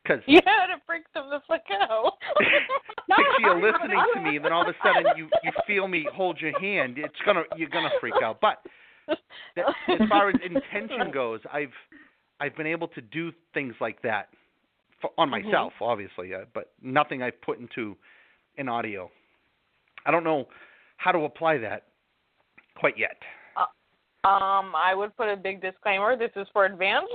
Cause yeah, to freak them the fuck out. Picture you're listening to me, and then all of a sudden you feel me hold your hand. You're gonna freak out. But as far as intention goes, I've been able to do things like that on myself, obviously, but nothing I've put into an audio. I don't know how to apply that quite yet. I would put a big disclaimer. This is for advanced.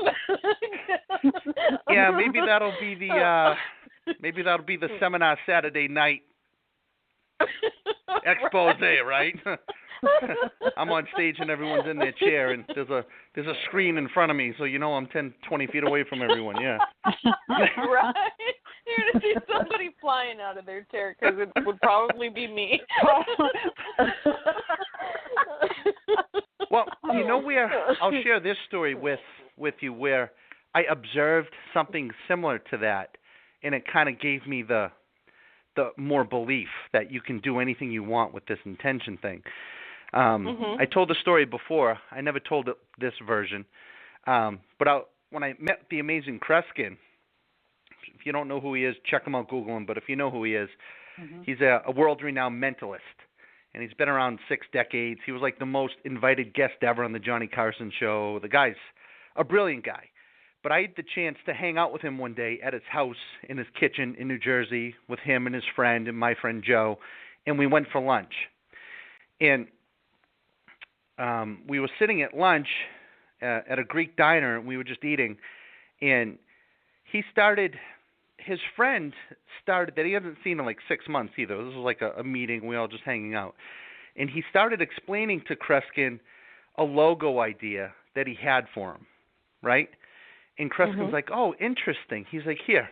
Yeah, maybe that'll be the seminar Saturday night expose, right? I'm on stage and everyone's in their chair, and there's a screen in front of me, so I'm 10, 20 feet away from everyone. Yeah. Right. You're gonna see somebody flying out of their chair, because it would probably be me. Well, where I'll share this story with you, where I observed something similar to that, and it kind of gave me the more belief that you can do anything you want with this intention thing. I told the story before. I never told this version. But when I met the amazing Kreskin, if you don't know who he is, check him out, Google him. But if you know who he is, He's a world-renowned mentalist, and he's been around 6 decades. He was like the most invited guest ever on the Johnny Carson show. The guy's a brilliant guy. But I had the chance to hang out with him one day at his house in his kitchen in New Jersey with him and his friend and my friend Joe, and we went for lunch. And we were sitting at lunch at a Greek diner, and we were just eating, and his friend started, that he hasn't seen in like 6 months either. This was like a meeting, we all just hanging out. And he started explaining to Kreskin a logo idea that he had for him, right? And Kreskin's like, oh, interesting. He's like, here,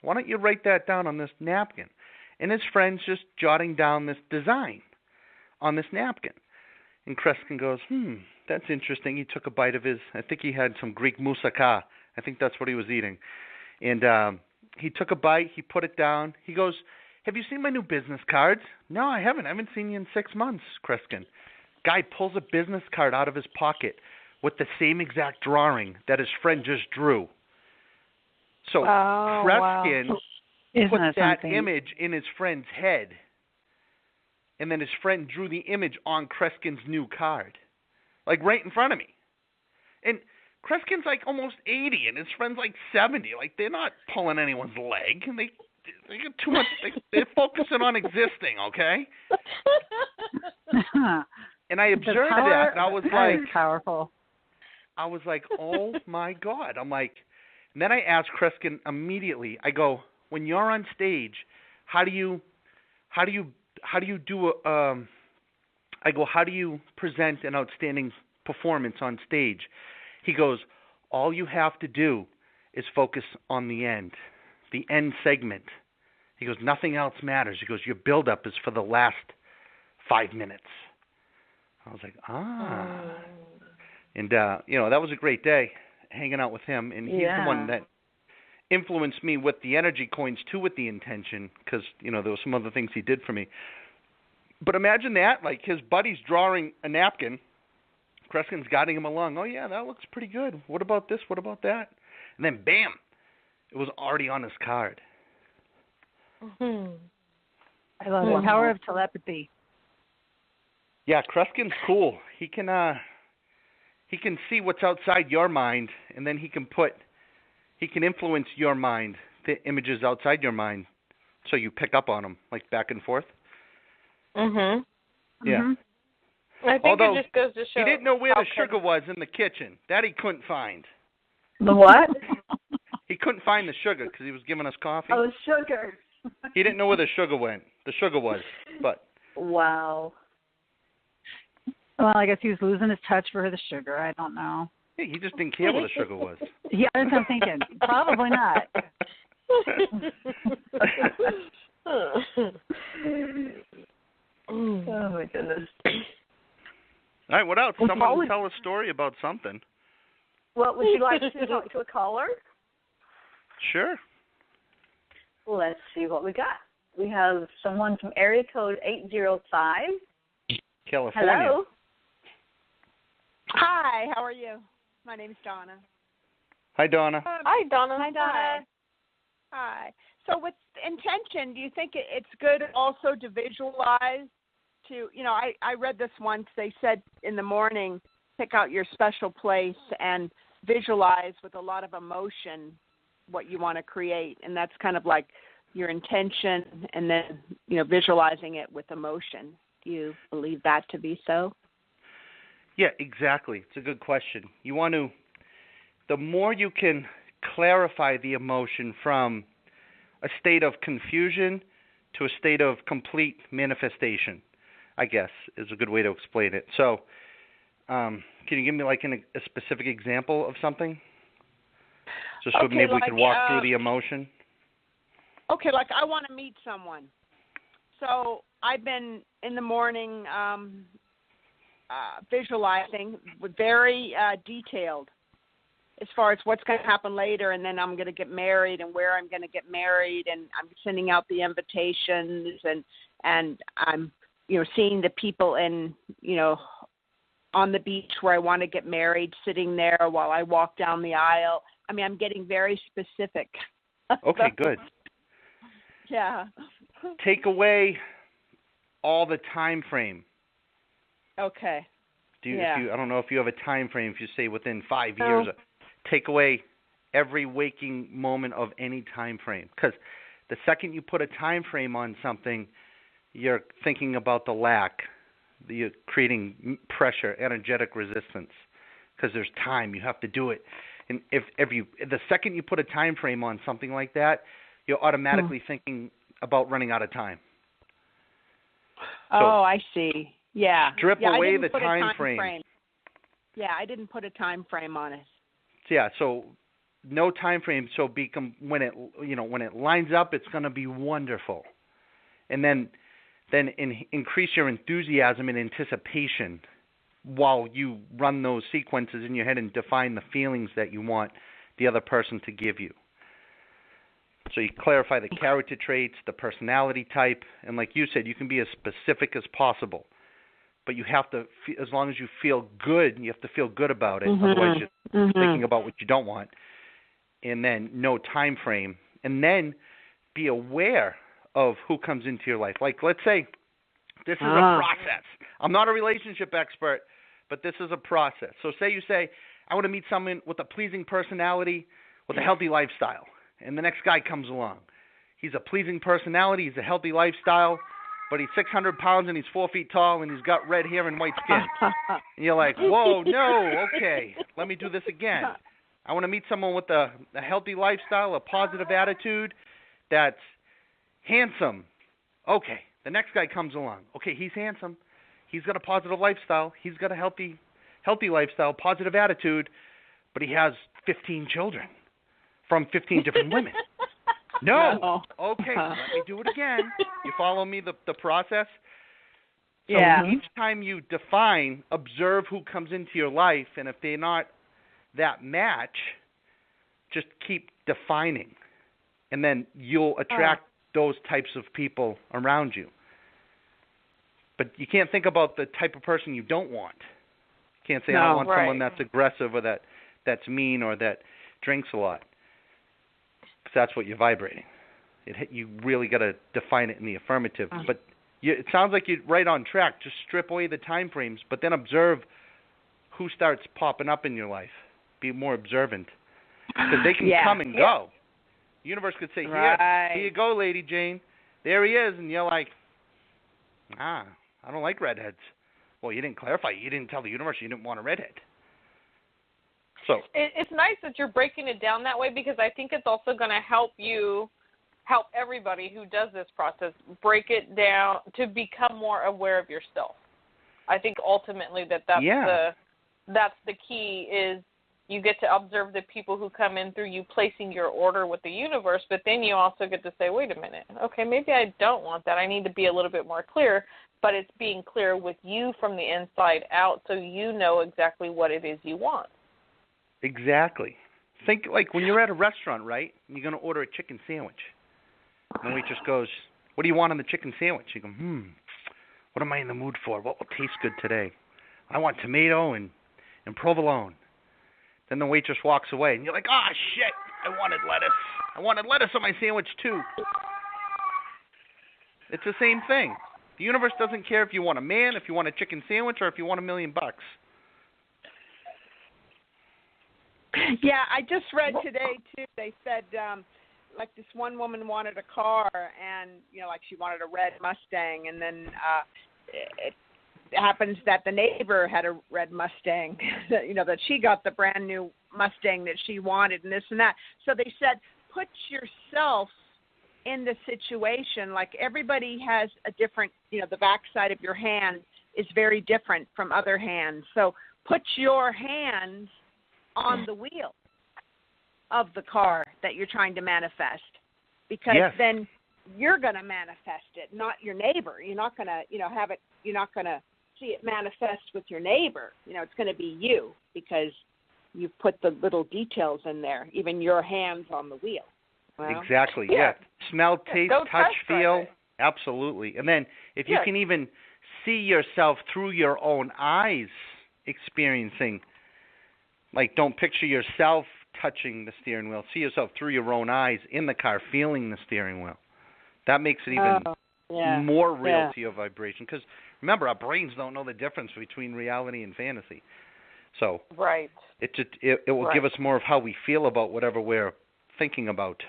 why don't you write that down on this napkin? And his friend's just jotting down this design on this napkin. And Kreskin goes, that's interesting. He took a bite of I think he had some Greek moussaka. I think that's what he was eating. And he took a bite. He put it down. He goes, have you seen my new business cards? No, I haven't. I haven't seen you in 6 months, Kreskin. Guy pulls a business card out of his pocket with the same exact drawing that his friend just drew. So Kreskin put that image in his friend's head, and then his friend drew the image on Kreskin's new card, like right in front of me. And Kreskin's like almost 80, and his friend's like 70. Like, they're not pulling anyone's leg. They get too much. They're focusing on existing, okay? And I observed that, and I was like, powerful. I was like, oh my God. I'm like, and then I asked Kreskin immediately. I go, when you're on stage, how do you present an outstanding performance on stage? He goes, all you have to do is focus on the end segment. He goes, nothing else matters. He goes, your build-up is for the last 5 minutes. I was like, And, that was a great day hanging out with him. And he's the one that influenced me with the energy coins, too, with the intention, because, there were some other things he did for me. But imagine that, like his buddy's drawing a napkin. Kreskin's guiding him along. Oh, yeah, that looks pretty good. What about this? What about that? And then, bam, it was already on his card. I love the power of telepathy. Yeah, Kreskin's cool. He can see what's outside your mind, and then he can influence your mind, the images outside your mind, so you pick up on them, like back and forth. Yeah. I think it just goes to show. He didn't know where the sugar was in the kitchen. That he couldn't find. The what? He couldn't find the sugar because he was giving us coffee. Oh, sugar. He didn't know where the sugar went. The sugar was, but. Wow. Well, I guess he was losing his touch for the sugar. I don't know. Yeah, he just didn't care where the sugar was. Yeah, that's what I'm thinking. Probably not. Oh, my goodness. All right, what else? Someone tell a story about something. Well, would you like to talk to a caller? Sure. Let's see what we got. We have someone from area code 805. California. Hello. Hi, how are you? My name's Donna. Hi, Donna. Hi, Donna. Hi, Donna. Hi. So with intention, do you think it's good also to visualize? I read this once. They said in the morning, pick out your special place and visualize with a lot of emotion what you want to create. And that's kind of like your intention and then, visualizing it with emotion. Do you believe that to be so? Yeah, exactly. It's a good question. You want to, the more you can clarify the emotion from a state of confusion to a state of complete manifestation, I guess, is a good way to explain it. So, can you give me like a specific example of something? Just so maybe we could walk through the emotion. Okay, like I want to meet someone. So I've been in the morning visualizing, very detailed as far as what's going to happen later, and then I'm going to get married and where I'm going to get married, and I'm sending out the invitations, and I'm seeing the people in on the beach where I want to get married, sitting there while I walk down the aisle. I mean, I'm getting very specific. Okay, good. Yeah. take away all the time frame. Okay. If you, I don't know if you have a time frame. If you say within 5 years, No. take away every waking moment of any time frame. Because the second you put a time frame on something, you're thinking about the lack. You're creating pressure, energetic resistance. Because there's time, you have to do it. And if the second you put a time frame on something like that, you're automatically thinking about running out of time. So I see. Yeah. Strip away the time frame. Yeah, I didn't put a time frame on it. So no time frame. So when it lines up, it's going to be wonderful. And then increase your enthusiasm and anticipation while you run those sequences in your head and define the feelings that you want the other person to give you. So you clarify the character traits, the personality type, and like you said, you can be as specific as possible. But you have to, as long as you feel good, you have to feel good about it. Otherwise, you're thinking about what you don't want. And then no time frame. And then be aware of who comes into your life. Like, let's say this is a process. I'm not a relationship expert, but this is a process. So say, I want to meet someone with a pleasing personality, with a healthy lifestyle. And the next guy comes along. He's a pleasing personality, he's a healthy lifestyle, but he's 600 pounds and he's 4 feet tall and he's got red hair and white skin. And you're like, whoa, no, okay, let me do this again. I want to meet someone with a healthy lifestyle, a positive attitude, that's handsome. Okay, the next guy comes along. Okay, he's handsome. He's got a positive lifestyle. He's got a healthy lifestyle, positive attitude, but he has 15 children from 15 different women. No. Okay, let me do it again. You follow me, the process? So each time you define, observe who comes into your life, and if they're not that match, just keep defining. And then you'll attract those types of people around you. But you can't think about the type of person you don't want. You can't say, I don't want someone that's aggressive or that's mean or that drinks a lot. Because that's what you're vibrating. You really got to define it in the affirmative. But it sounds like you're right on track. Just strip away the time frames, but then observe who starts popping up in your life. Be more observant. Because they can come and go. The universe could say, here you go, Lady Jane. There he is. And you're like, I don't like redheads. Well, you didn't clarify. You didn't tell the universe you didn't want a redhead. So it's nice that you're breaking it down that way, because I think it's also going to help everybody who does this process break it down to become more aware of yourself. I think ultimately that's the key is you get to observe the people who come in through you placing your order with the universe, but then you also get to say, wait a minute, okay, maybe I don't want that. I need to be a little bit more clear, but it's being clear with you from the inside out so you know exactly what it is you want. Exactly. Think like when you're at a restaurant, right? And you're going to order a chicken sandwich. And the waitress goes, what do you want on the chicken sandwich? You go, what am I in the mood for? What will taste good today? I want tomato and provolone. Then the waitress walks away, and you're like, shit, I wanted lettuce. I wanted lettuce on my sandwich, too. It's the same thing. The universe doesn't care if you want a man, if you want a chicken sandwich, or if you want $1 million. Yeah, I just read today, too, they said, like this one woman wanted a car, and, like she wanted a red Mustang, and then it happens that the neighbor had a red Mustang, that she got the brand new Mustang that she wanted and this and that. So they said, put yourself in the situation. Like everybody has a different, the backside of your hand is very different from other hands. So put your hands on the wheel of the car that you're trying to manifest, because then you're going to manifest it, not your neighbor. You're not going to, have it, you're not going to see it manifest with your neighbor. It's going to be you, because you've put the little details in there, even your hands on the wheel. Well, exactly, yeah. Smell, taste, touch, feel, absolutely. And then if you can even see yourself through your own eyes experiencing, like don't picture yourself touching the steering wheel. See yourself through your own eyes in the car feeling the steering wheel. That makes it even more real Yeah. to your vibration. Because remember, our brains don't know the difference between reality and fantasy. So Right. it will give us more of how we feel about whatever we're thinking about.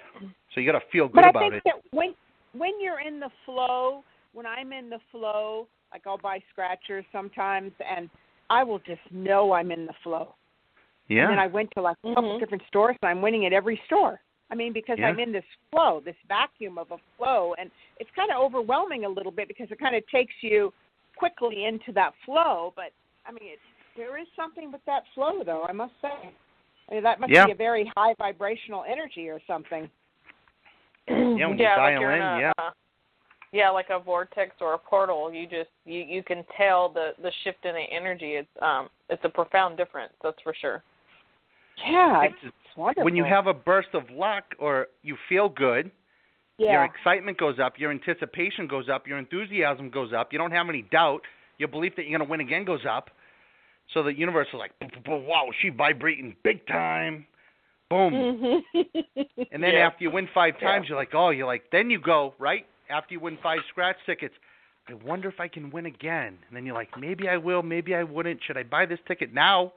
So you got to feel good But I about think it. that when you're in the flow, when I'm in the flow, like I'll buy scratchers sometimes, and I will just know I'm in the flow. Yeah. And then I went to like a couple different stores, and I'm winning at every store. I mean, because I'm in this flow, this vacuum of a flow, and it's kind of overwhelming a little bit because it kind of takes you quickly into that flow. But I mean, there is something with that flow, though. I must say, I mean, that must be a very high vibrational energy or something. Yeah, when you dial in, like a vortex or a portal, you can tell the shift in the energy. It's a profound difference, that's for sure. Yeah, it's wonderful. When you have a burst of luck or you feel good, your excitement goes up, your anticipation goes up, your enthusiasm goes up. You don't have any doubt. Your belief that you're going to win again goes up. So the universe is like, wow, she's vibrating big time. Boom. And then after you win 5 times, you're like, then you go, right? After you win 5 scratch tickets, I wonder if I can win again. And then you're like, maybe I will, maybe I wouldn't. Should I buy this ticket now?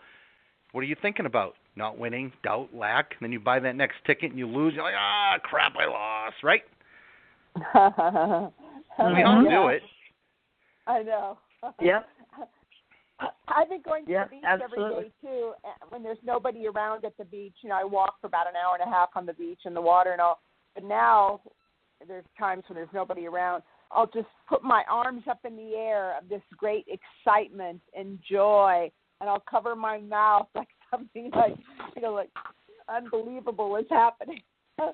What are you thinking about? Not winning, doubt, lack. And then you buy that next ticket and you lose. You're like, crap, I lost, right? We all do it. I know. Yep. I've been going to the beach absolutely. every day, too, when there's nobody around at the beach. You know, I walk for about an hour and a half on the beach in the water and all. But now there's times when there's nobody around. I'll just put my arms up in the air of this great excitement and joy, and I'll cover my mouth like something like unbelievable is happening. I'm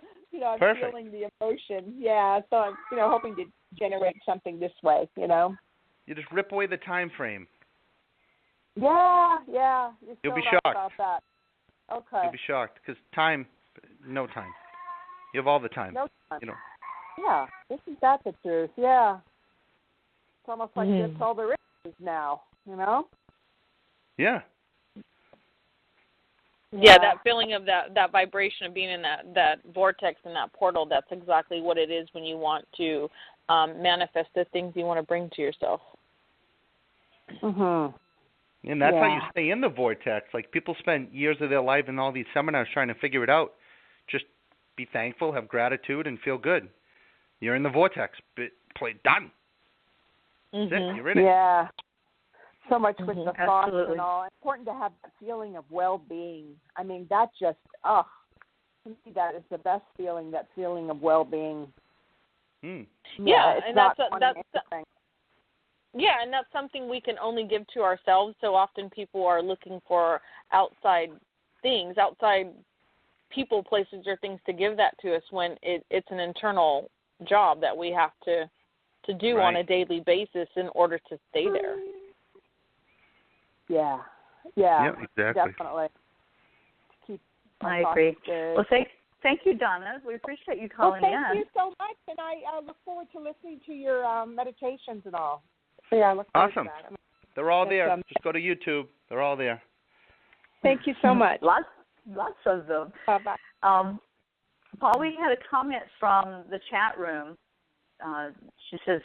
Perfect. feeling the emotion. Yeah, so I'm, hoping to generate something this way, You just rip away the time frame. Yeah. You'll be right shocked about that. Okay. You'll be shocked because no time. You have all the time. No time. Yeah, isn't that the truth? Yeah. It's almost like that's all there is now, Yeah. Yeah, that feeling of that vibration of being in that vortex and that portal, that's exactly what it is when you want to manifest the things you want to bring to yourself. Mhm. And that's how you stay in the vortex. Like people spend years of their life in all these seminars trying to figure it out. Just be thankful, have gratitude, and feel good. You're in the vortex. Done. That's it. You're in it. Yeah. So much with the thoughts Absolutely. and all. It's important to have that feeling of well-being. I mean, that just, to me, that is the best feeling, that feeling of well-being. Yeah, it's and not that's yeah, and that's something we can only give to ourselves. So often people are looking for outside things, outside people, places, or things to give that to us when it's an internal job that we have to do on a daily basis in order to stay there. Yeah, exactly. Definitely. I agree. Well, thank you, Donna. We appreciate you calling in. Thank you so much, and I look forward to listening to your meditations and all. So, I look forward to that. They're all there. Just go to YouTube. They're all there. Thank you so much. Lots of them. Bye-bye. Paul, we had a comment from the chat room. She says,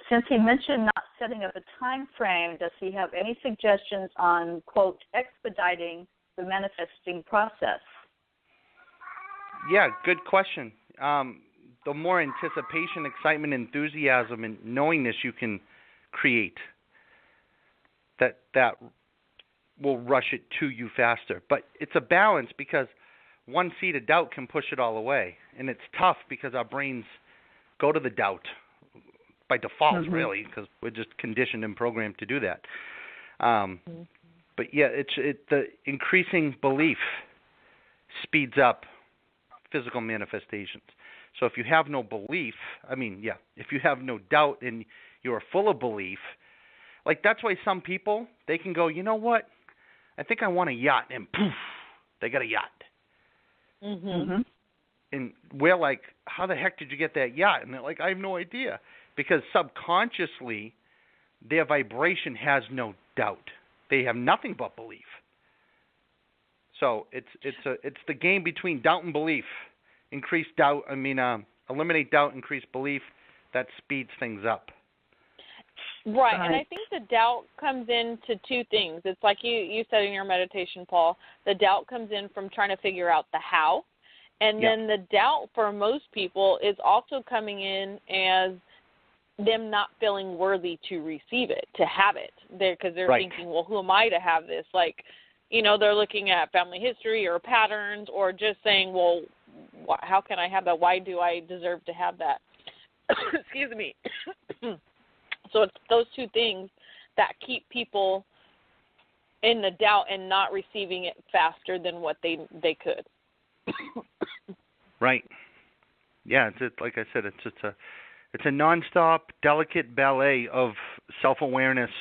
since he mentioned not setting up a time frame, does he have any suggestions on, quote, expediting the manifesting process? Yeah, good question. The more anticipation, excitement, enthusiasm, and knowingness you can create, that will rush it to you faster. But it's a balance because one seed of doubt can push it all away. And it's tough because our brains go to the doubt by default, really, because we're just conditioned and programmed to do that. But yeah, the increasing belief speeds up physical manifestations. So if you have no belief, if you have no doubt and you're full of belief, like that's why some people, they can go, you know what, I think I want a yacht, and poof, they got a yacht. And we're like, how the heck did you get that yacht? And they're like, I have no idea. Because subconsciously, their vibration has no doubt. They have nothing but belief. So it's the game between doubt and belief. Increased doubt, eliminate doubt, increase belief. That speeds things up. Right, and I think the doubt comes into two things. It's like you said in your meditation, Paul, the doubt comes in from trying to figure out the how, and then the doubt for most people is also coming in as them not feeling worthy to receive it, to have it, because they're thinking, well, who am I to have this? Like, they're looking at family history or patterns, or just saying, well, how can I have that? Why do I deserve to have that? Excuse me. So it's those two things that keep people in the doubt and not receiving it faster than what they could. Right. Yeah, it's like I said, it's a nonstop, delicate ballet of self-awareness.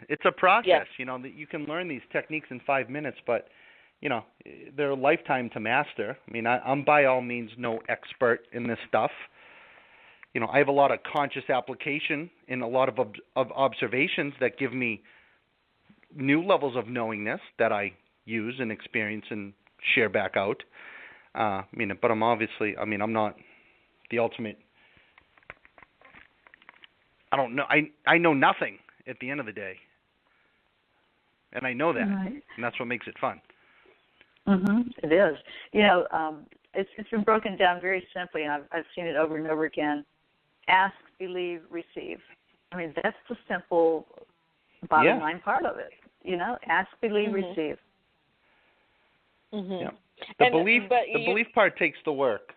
It's a process, that you can learn these techniques in 5 minutes, but they're a lifetime to master. I mean, I'm by all means no expert in this stuff. I have a lot of conscious application and a lot of observations that give me new levels of knowingness that I use and experience and share back out. But I'm not the ultimate. I don't know. I know nothing at the end of the day, and I know that, and that's what makes it fun. It is. It's been broken down very simply, and I've seen it over and over again. Ask, believe, receive. I mean, that's the simple bottom line part of it. Ask, believe, receive. Yeah. The belief part takes the work.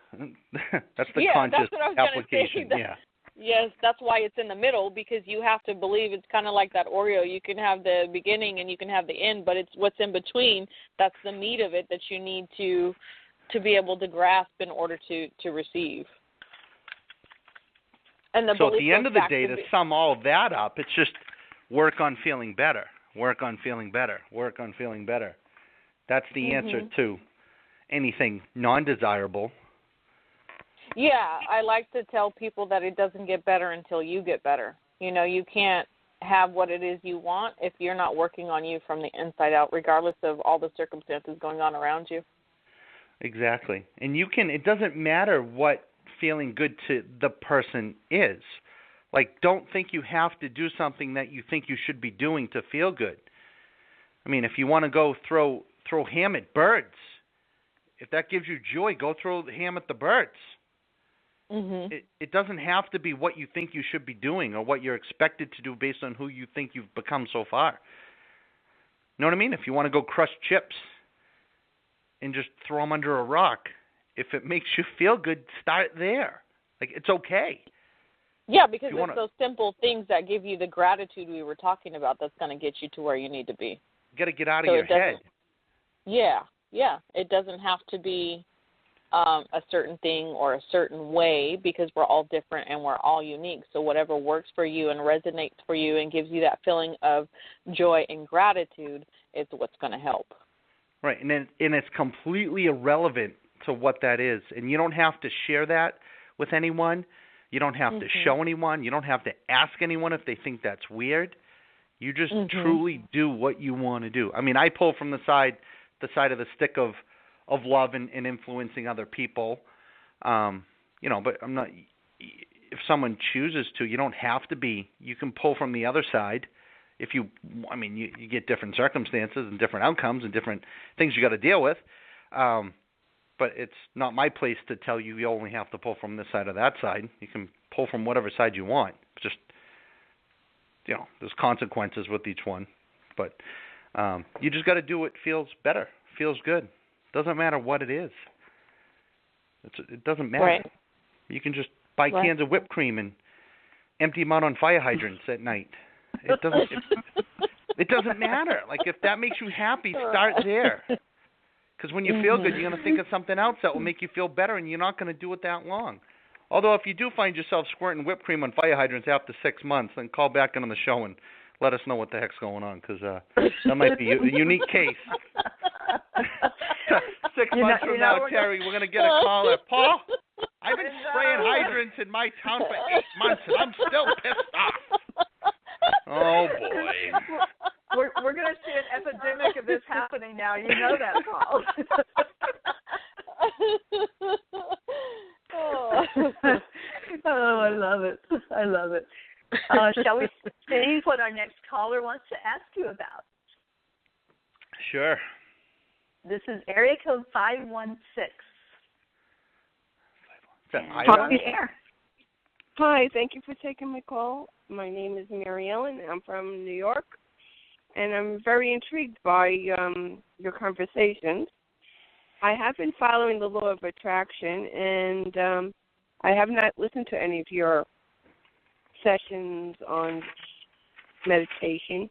That's the conscious application. Yeah. Yes, that's why it's in the middle, because you have to believe. It's kind of like that Oreo. You can have the beginning and you can have the end, but it's what's in between that's the meat of it that you need to be able to grasp in order to receive. And so at the end of the day, to sum all of that up, it's just work on feeling better, work on feeling better, work on feeling better. That's the answer to anything non-desirable. Yeah, I like to tell people that it doesn't get better until you get better. You can't have what it is you want if you're not working on you from the inside out, regardless of all the circumstances going on around you. Exactly. And it doesn't matter what feeling good to the person is. Like, don't think you have to do something that you think you should be doing to feel good. I mean, if you want to go throw ham at birds, if that gives you joy, go throw the ham at the birds. It doesn't have to be what you think you should be doing or what you're expected to do based on who you think you've become so far. You know what I mean? If you want to go crush chips and just throw them under a rock, if it makes you feel good, start there. Like, it's okay. Yeah, because it's those simple things that give you the gratitude we were talking about that's going to get you to where you need to be. You got to get out of your head. Yeah. It doesn't have to be a certain thing or a certain way, because we're all different and we're all unique. So whatever works for you and resonates for you and gives you that feeling of joy and gratitude is what's going to help. Right, and it's completely irrelevant to what that is. And you don't have to share that with anyone. You don't have to show anyone. You don't have to ask anyone if they think that's weird. You just truly do what you want to do. I mean, I pull from the side of the stick of love and influencing other people. But I'm not. If someone chooses to, you don't have to be. You can pull from the other side. If you get different circumstances and different outcomes and different things you got to deal with. But it's not my place to tell you only have to pull from this side or that side. You can pull from whatever side you want. Just, there's consequences with each one. But you just got to do what feels better, feels good. Doesn't matter what it is. It doesn't matter. Right. You can just buy cans of whipped cream and empty them out on fire hydrants at night. It doesn't matter. Like, if that makes you happy, start there. Because when you feel good, you're going to think of something else that will make you feel better, and you're not going to do it that long. Although, if you do find yourself squirting whipped cream on fire hydrants after 6 months, then call back in on the show and let us know what the heck's going on, because that might be a unique case. 6 months from now, Terry, we're going to get a call at Paul. I've been spraying hydrants in my town for 8 months, and I'm still pissed off. Oh, boy. We're going to see an epidemic of this happening now. You know that, Paul. love it. I love it. Shall we see what our next caller wants to ask you about? Sure. This is area code 516. Is that Talk on the air. Hi, thank you for taking my call. My name is Mary Ellen. I'm from New York, and I'm very intrigued by your conversations. I have been following the law of attraction, and I have not listened to any of your sessions on meditation.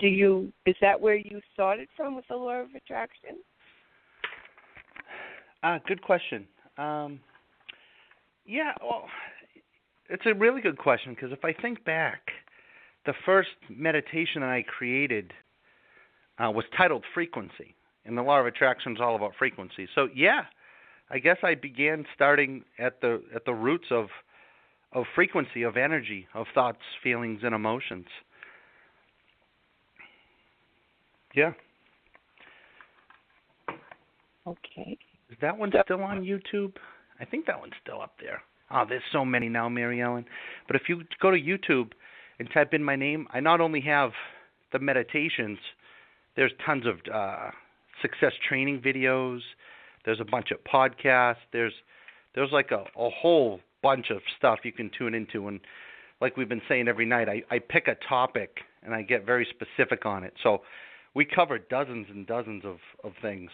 Is that where you started from with the law of attraction? Good question. Yeah, well, it's a really good question because if I think back, the first meditation that I created was titled Frequency, and the law of attraction is all about frequency. So yeah, I guess I began starting at the roots of frequency, of energy, of thoughts, feelings, and emotions. Yeah. Okay. Is that one still on YouTube? I think that one's still up there. Oh, there's so many now, Mary Ellen. But if you go to YouTube and type in my name, I not only have the meditations, there's tons of success training videos. There's a bunch of podcasts. There's like a whole bunch of stuff you can tune into. And like we've been saying every night, I pick a topic and I get very specific on it. So we cover dozens and dozens of things.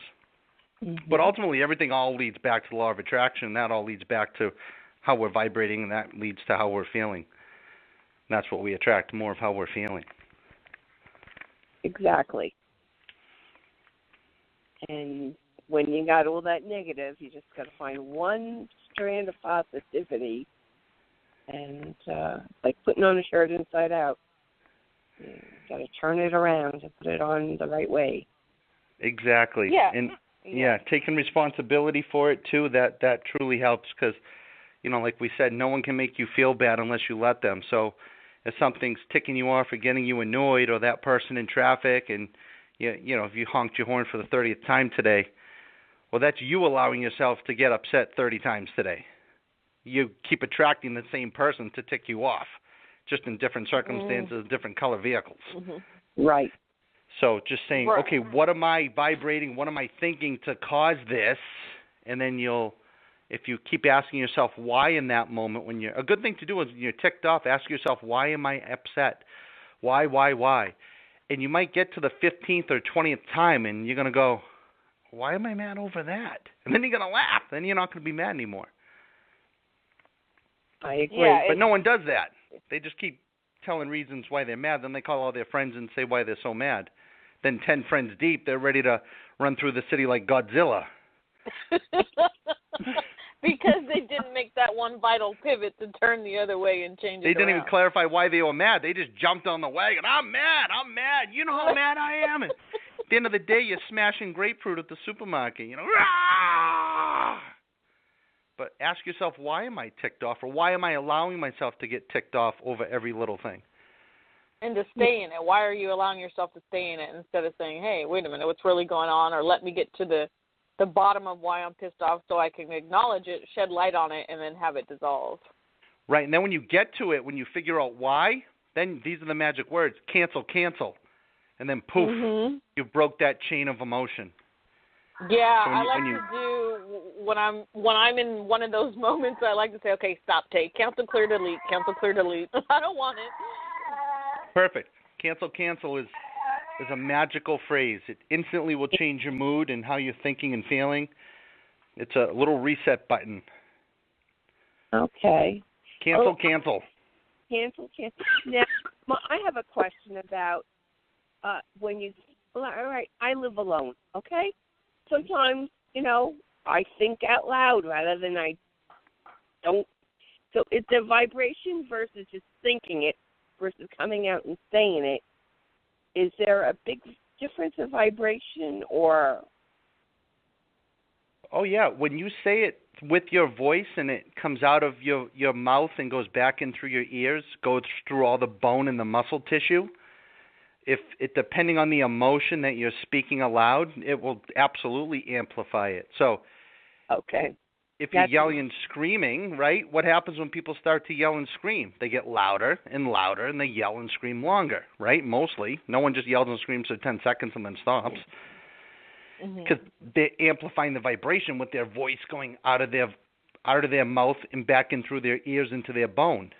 Mm-hmm. But ultimately, everything all leads back to the law of attraction. That all leads back to how we're vibrating, and that leads to how we're feeling. And that's what we attract, more of how we're feeling. Exactly. And when you got all that negative, you just got to find one strand of positivity, and like putting on a shirt inside out. You got to turn it around and put it on the right way. Exactly. Yeah. And yeah, taking responsibility for it too. That truly helps because, like we said, no one can make you feel bad unless you let them. So if something's ticking you off or getting you annoyed, or that person in traffic, and if you honked your horn for the 30th time today, well, that's you allowing yourself to get upset 30 times today. You keep attracting the same person to tick you off, just in different circumstances, different color vehicles. Mm-hmm. Right. So just saying, okay, what am I vibrating? What am I thinking to cause this? And then if you keep asking yourself why in that moment, a good thing to do is when you're ticked off, ask yourself, why am I upset? Why? And you might get to the 15th or 20th time, and you're going to go, why am I mad over that? And then you're going to laugh. Then you're not going to be mad anymore. I agree. Yeah, but no one does that. They just keep telling reasons why they're mad. Then they call all their friends and say why they're so mad. Then 10 friends deep, they're ready to run through the city like Godzilla. Because they didn't make that one vital pivot to turn the other way and change it They didn't around. even clarify why they were mad. They just jumped on the wagon. I'm mad. You know how mad I am. And at the end of the day, you're smashing grapefruit at the supermarket. Rah! But ask yourself, why am I ticked off? Or why am I allowing myself to get ticked off over every little thing? And to stay in it. Why are you allowing yourself to stay in it instead of saying, hey, wait a minute, what's really going on? Or let me get to the bottom of why I'm pissed off so I can acknowledge it, shed light on it, and then have it dissolve. Right, and then when you get to it, when you figure out why, then these are the magic words, cancel. And then poof, you broke that chain of emotion. Yeah, so I like to do, when I'm in one of those moments, I like to say, okay, stop, take, cancel, clear, delete. I don't want it. Perfect. Cancel is a magical phrase. It instantly will change your mood and how you're thinking and feeling. It's a little reset button. Okay. Cancel. Cancel. Now, I have a question about when you, all right, I live alone, okay? Sometimes, I think out loud rather than I don't. So it's a vibration versus just thinking it versus coming out and saying it. Is there a big difference in vibration or? Oh, yeah. When you say it with your voice and it comes out of your mouth and goes back in through your ears, goes through all the bone and the muscle tissue, depending on the emotion that you're speaking aloud, it will absolutely amplify it. So okay. if you're yelling and screaming, right, what happens when people start to yell and scream? They get louder and louder, and they yell and scream longer, right? Mostly. No one just yells and screams for 10 seconds and then stops. Because they're amplifying the vibration with their voice going out of their mouth and back in through their ears into their bone.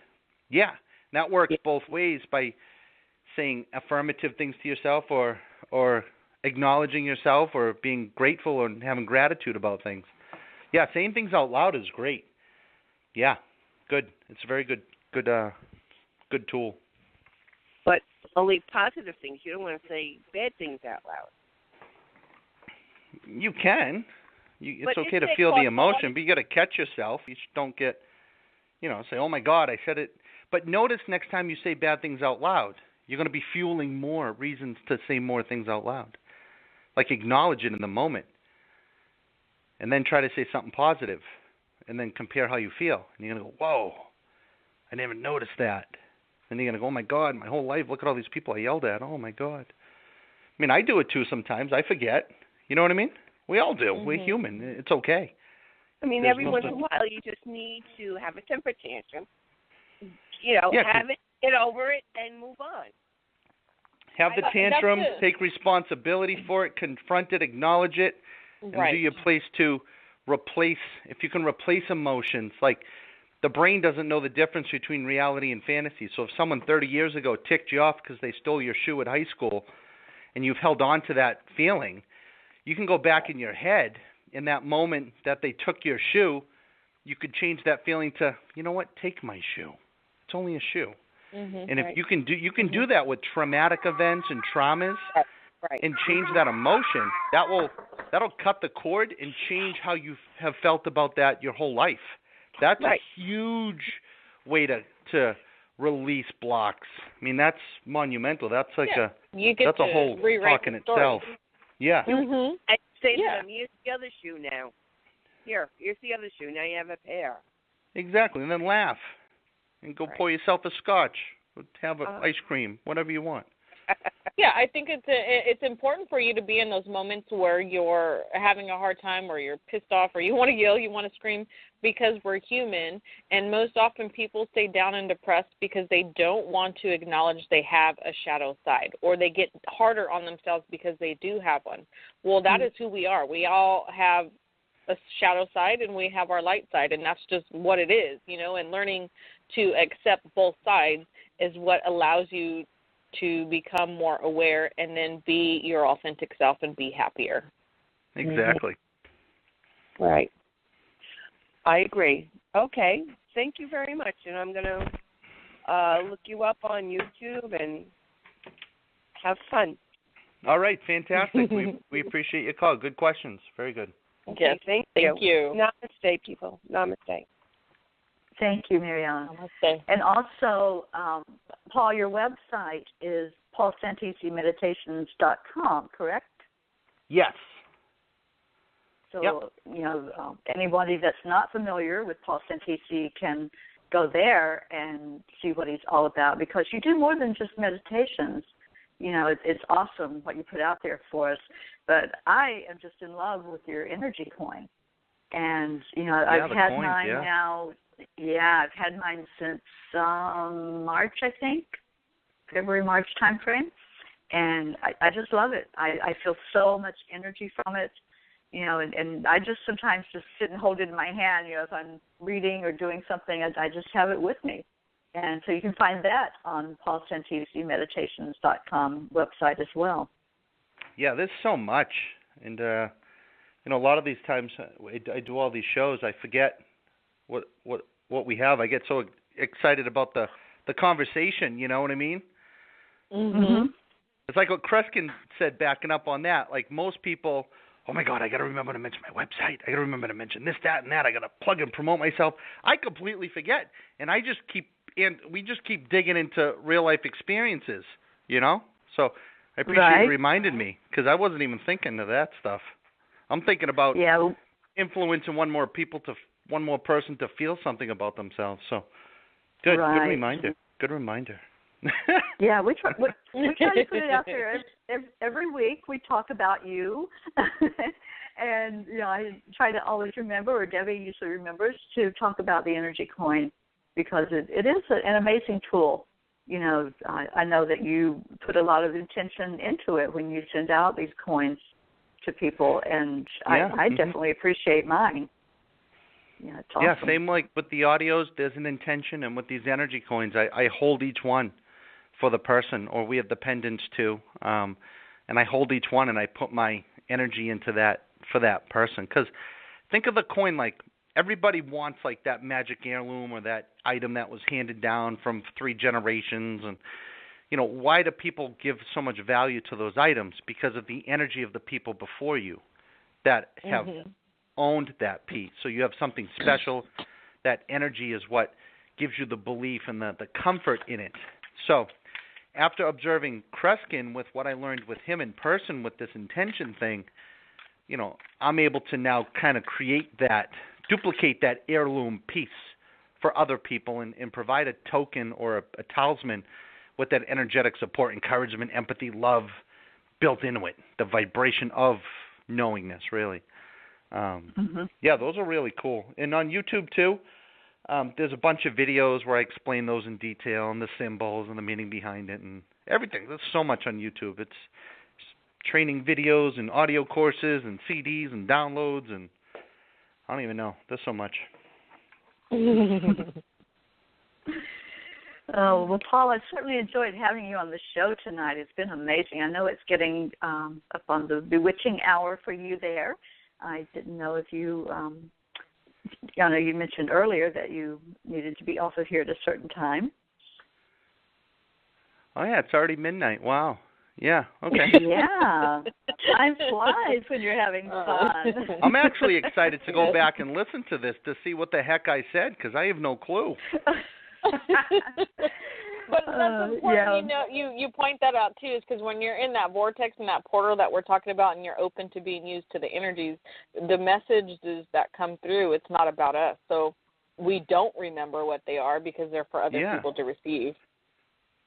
Yeah, that works both ways by saying affirmative things to yourself or acknowledging yourself or being grateful and having gratitude about things. Yeah, saying things out loud is great. Yeah, good. It's a very good tool. But only positive things. You don't want to say bad things out loud. You can. It's okay to feel the emotion, but you got to catch yourself. You just don't get, say, oh my God, I said it. But notice next time you say bad things out loud, you're going to be fueling more reasons to say more things out loud. Like acknowledge it in the moment. And then try to say something positive. And then compare how you feel. And you're going to go, whoa, I never noticed that. And you're going to go, oh my God, my whole life, look at all these people I yelled at. Oh my God. I mean, I do it too sometimes. I forget. You know what I mean? We all do. We're human. It's okay. I mean, every once in a while, you just need to have a temper tantrum. Have it, get over it, and move on. Have the tantrum, take responsibility for it, confront it, acknowledge it, and do your place to replace. If you can replace emotions, like the brain doesn't know the difference between reality and fantasy. So if someone 30 years ago ticked you off because they stole your shoe at high school, and you've held on to that feeling, you can go back in your head in that moment that they took your shoe. You could change that feeling to, you know what? Take my shoe. It's only a shoe. And if you can do that with traumatic events and traumas, and change that emotion, that'll cut the cord and change how you have felt about that your whole life. That's a huge way to release blocks. I mean, that's monumental. That's like that's a whole talk in itself. Yeah. And say to them, here's the other shoe now. Here's the other shoe. Now you have a pair. Exactly. And then laugh. And go pour yourself a scotch. Have ice cream. Whatever you want. Yeah, I think it's important for you to be in those moments where you're having a hard time or you're pissed off or you want to yell, you want to scream, because we're human. And most often people stay down and depressed because they don't want to acknowledge they have a shadow side, or they get harder on themselves because they do have one. Well, that is who we are. We all have a shadow side and we have our light side, and that's just what it is, and learning to accept both sides is what allows you to become more aware and then be your authentic self and be happier. Exactly. Right. I agree. Okay. Thank you very much. And I'm going to look you up on YouTube and have fun. All right. Fantastic. We appreciate your call. Good questions. Very good. Okay. Yes, thank you. Namaste, people. Namaste. Thank you, Marianne. Namaste. And also, Paul, your website is paulsantisimeditations.com, correct? Yes. So, anybody that's not familiar with Paul Santisi can go there and see what he's all about, because you do more than just meditations. It's awesome what you put out there for us. But I am just in love with your energy coin. And, I've had mine now. Yeah, I've had mine since March, I think, February-March time frame, and I just love it. I feel so much energy from it, and I just sometimes just sit and hold it in my hand, if I'm reading or doing something, I just have it with me. And so you can find that on paulsantisimeditations.com website as well. Yeah, there's so much, and a lot of these times I do all these shows, I forget what we have. I get so excited about the conversation, you know what I mean? Mm-hmm. It's like what Kreskin said, backing up on that. Like most people, oh my God, I got to remember to mention my website. I got to remember to mention this, that, and that. I got to plug and promote myself. I completely forget, and we just keep digging into real life experiences, So I appreciate you reminded me, because I wasn't even thinking of that stuff. I'm thinking about influencing one more person to feel something about themselves. So good reminder. Good reminder. Yeah, we try to put it out there every week. We talk about you, And, I try to always remember, or Debbie usually remembers, to talk about the energy coin because it is an amazing tool. I know that you put a lot of intention into it when you send out these coins to people, and I definitely appreciate mine. Yeah, it's awesome. Yeah, same like with the audios, there's an intention, and with these energy coins, I hold each one for the person, or we have the pendants too, and I hold each one and I put my energy into that for that person. Because think of the coin like everybody wants like that magic heirloom or that item that was handed down from 3 generations, and why do people give so much value to those items? Because of the energy of the people before you that have owned that piece. So you have something special. That energy is what gives you the belief and the comfort in it. So after observing Kreskin with what I learned with him in person with this intention thing, I'm able to now kind of duplicate that heirloom piece for other people and provide a token or a talisman with that energetic support, encouragement, empathy, love built into it, the vibration of knowingness, really. Yeah, those are really cool. And on YouTube, too, there's a bunch of videos where I explain those in detail and the symbols and the meaning behind it and everything. There's so much on YouTube. It's training videos and audio courses and CDs and downloads, and I don't even know. There's so much. Oh, well, Paul, I certainly enjoyed having you on the show tonight. It's been amazing. I know it's getting up on the bewitching hour for you there. I didn't know if you, I know you mentioned earlier that you needed to be off of here at a certain time. Oh, yeah, it's already midnight. Wow. Yeah, okay. Yeah. Time flies when you're having fun. I'm actually excited to go back and listen to this to see what the heck I said, because I have no clue. But that's important, you point that out too, is because when you're in that vortex and that portal that we're talking about and you're open to being used to the energies, the messages that come through, it's not about us. So we don't remember what they are because they're for other people to receive.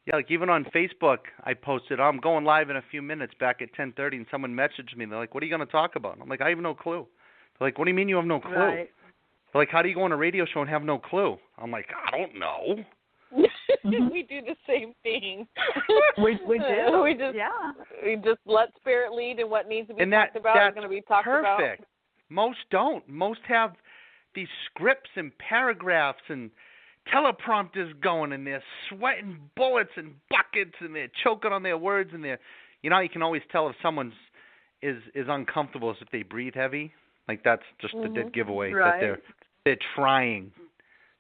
Yeah, like even on Facebook, I posted, I'm going live in a few minutes back at 10:30, and someone messaged me. They're like, what are you going to talk about? And I'm like, I have no clue. They're like, what do you mean you have no clue? Right. They're like, how do you go on a radio show and have no clue? I'm like, I don't know. We do the same thing. We do. We just let spirit lead, and what needs to be talked about is going to be talked about. Perfect. Most don't. Most have these scripts and paragraphs and teleprompters going, and they're sweating bullets and buckets, and they're choking on their words, and they're, you can always tell if someone's is uncomfortable is if they breathe heavy. Like that's just a dead giveaway that they're trying.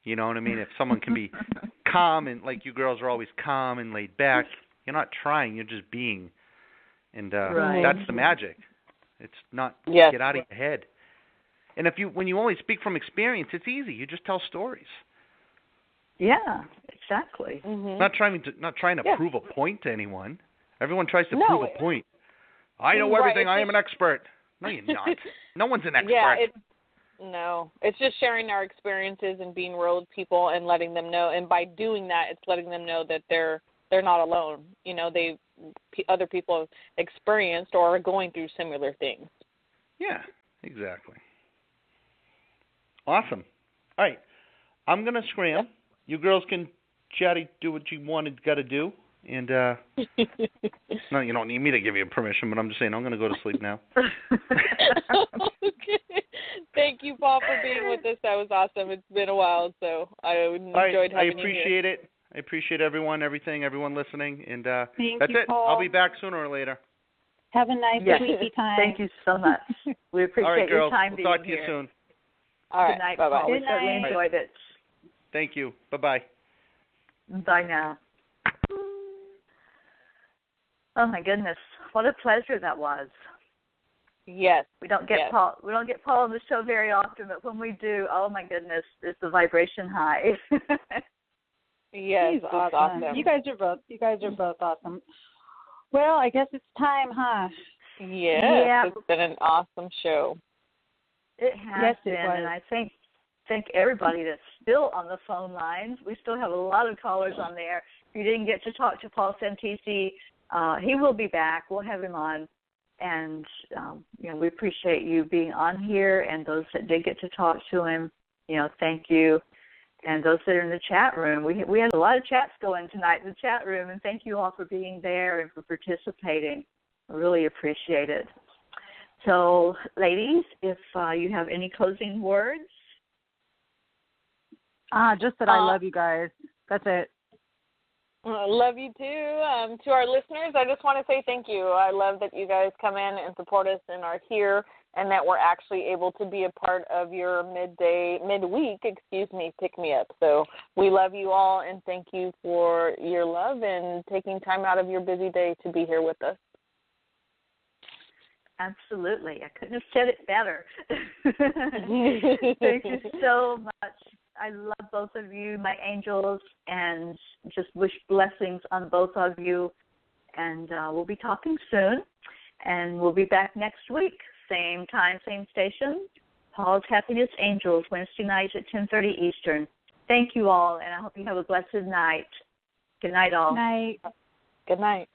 You know what I mean? If someone can be calm, and like you girls are always calm and laid back, you're not trying, you're just being. And that's the magic. It's not get out of your head. And when you only speak from experience, it's easy. You just tell stories. Yeah, exactly. Not trying to prove a point to anyone. Everyone tries to prove a point. I know everything. I am an expert. No, you're not. No one's an expert. No, it's just sharing our experiences and being real with people and letting them know. And by doing that, it's letting them know that they're not alone. Other people have experienced or are going through similar things. Yeah, exactly. Awesome. All right, I'm gonna scram. You girls can chatty do what you got to do, and no, you don't need me to give you permission, but I'm just saying I'm gonna go to sleep now. Thank you, Paul, for being with us. That was awesome. It's been a while, so I enjoyed having you here. I appreciate it. I appreciate everyone listening, and that's you, it. Paul. I'll be back sooner or later. Have a nice sleepy time. Thank you so much. We appreciate your time being here. We'll talk to you soon. All right. Good night, bye-bye. Paul. We certainly enjoyed it. Thank you. Bye-bye. Bye now. Oh my goodness, what a pleasure that was. Yes. We don't get Paul on the show very often, but when we do, oh my goodness, is the vibration high. Yes, He's awesome. You guys are both awesome. Well, I guess it's time, huh? Yes. It's been an awesome show. It has been, and I think everybody that's still on the phone lines, we still have a lot of callers on there. If you didn't get to talk to Paul Santisi, he will be back. We'll have him on And, we appreciate you being on here, and those that did get to talk to him, thank you. And those that are in the chat room, we had a lot of chats going tonight in the chat room, and thank you all for being there and for participating. I really appreciate it. So, ladies, if you have any closing words. Just that I love you guys. That's it. Love you too. To our listeners, I just want to say thank you. I love that you guys come in and support us and are here, and that we're actually able to be a part of your midweek, pick me up. So we love you all, and thank you for your love and taking time out of your busy day to be here with us. Absolutely. I couldn't have said it better. Thank you so much. I love both of you, my angels, and just wish blessings on both of you. And we'll be talking soon, and we'll be back next week. Same time, same station. Paul's Happiness Angels, Wednesday nights at 10:30 Eastern. Thank you all, and I hope you have a blessed night. Good night, all. Night. Good night.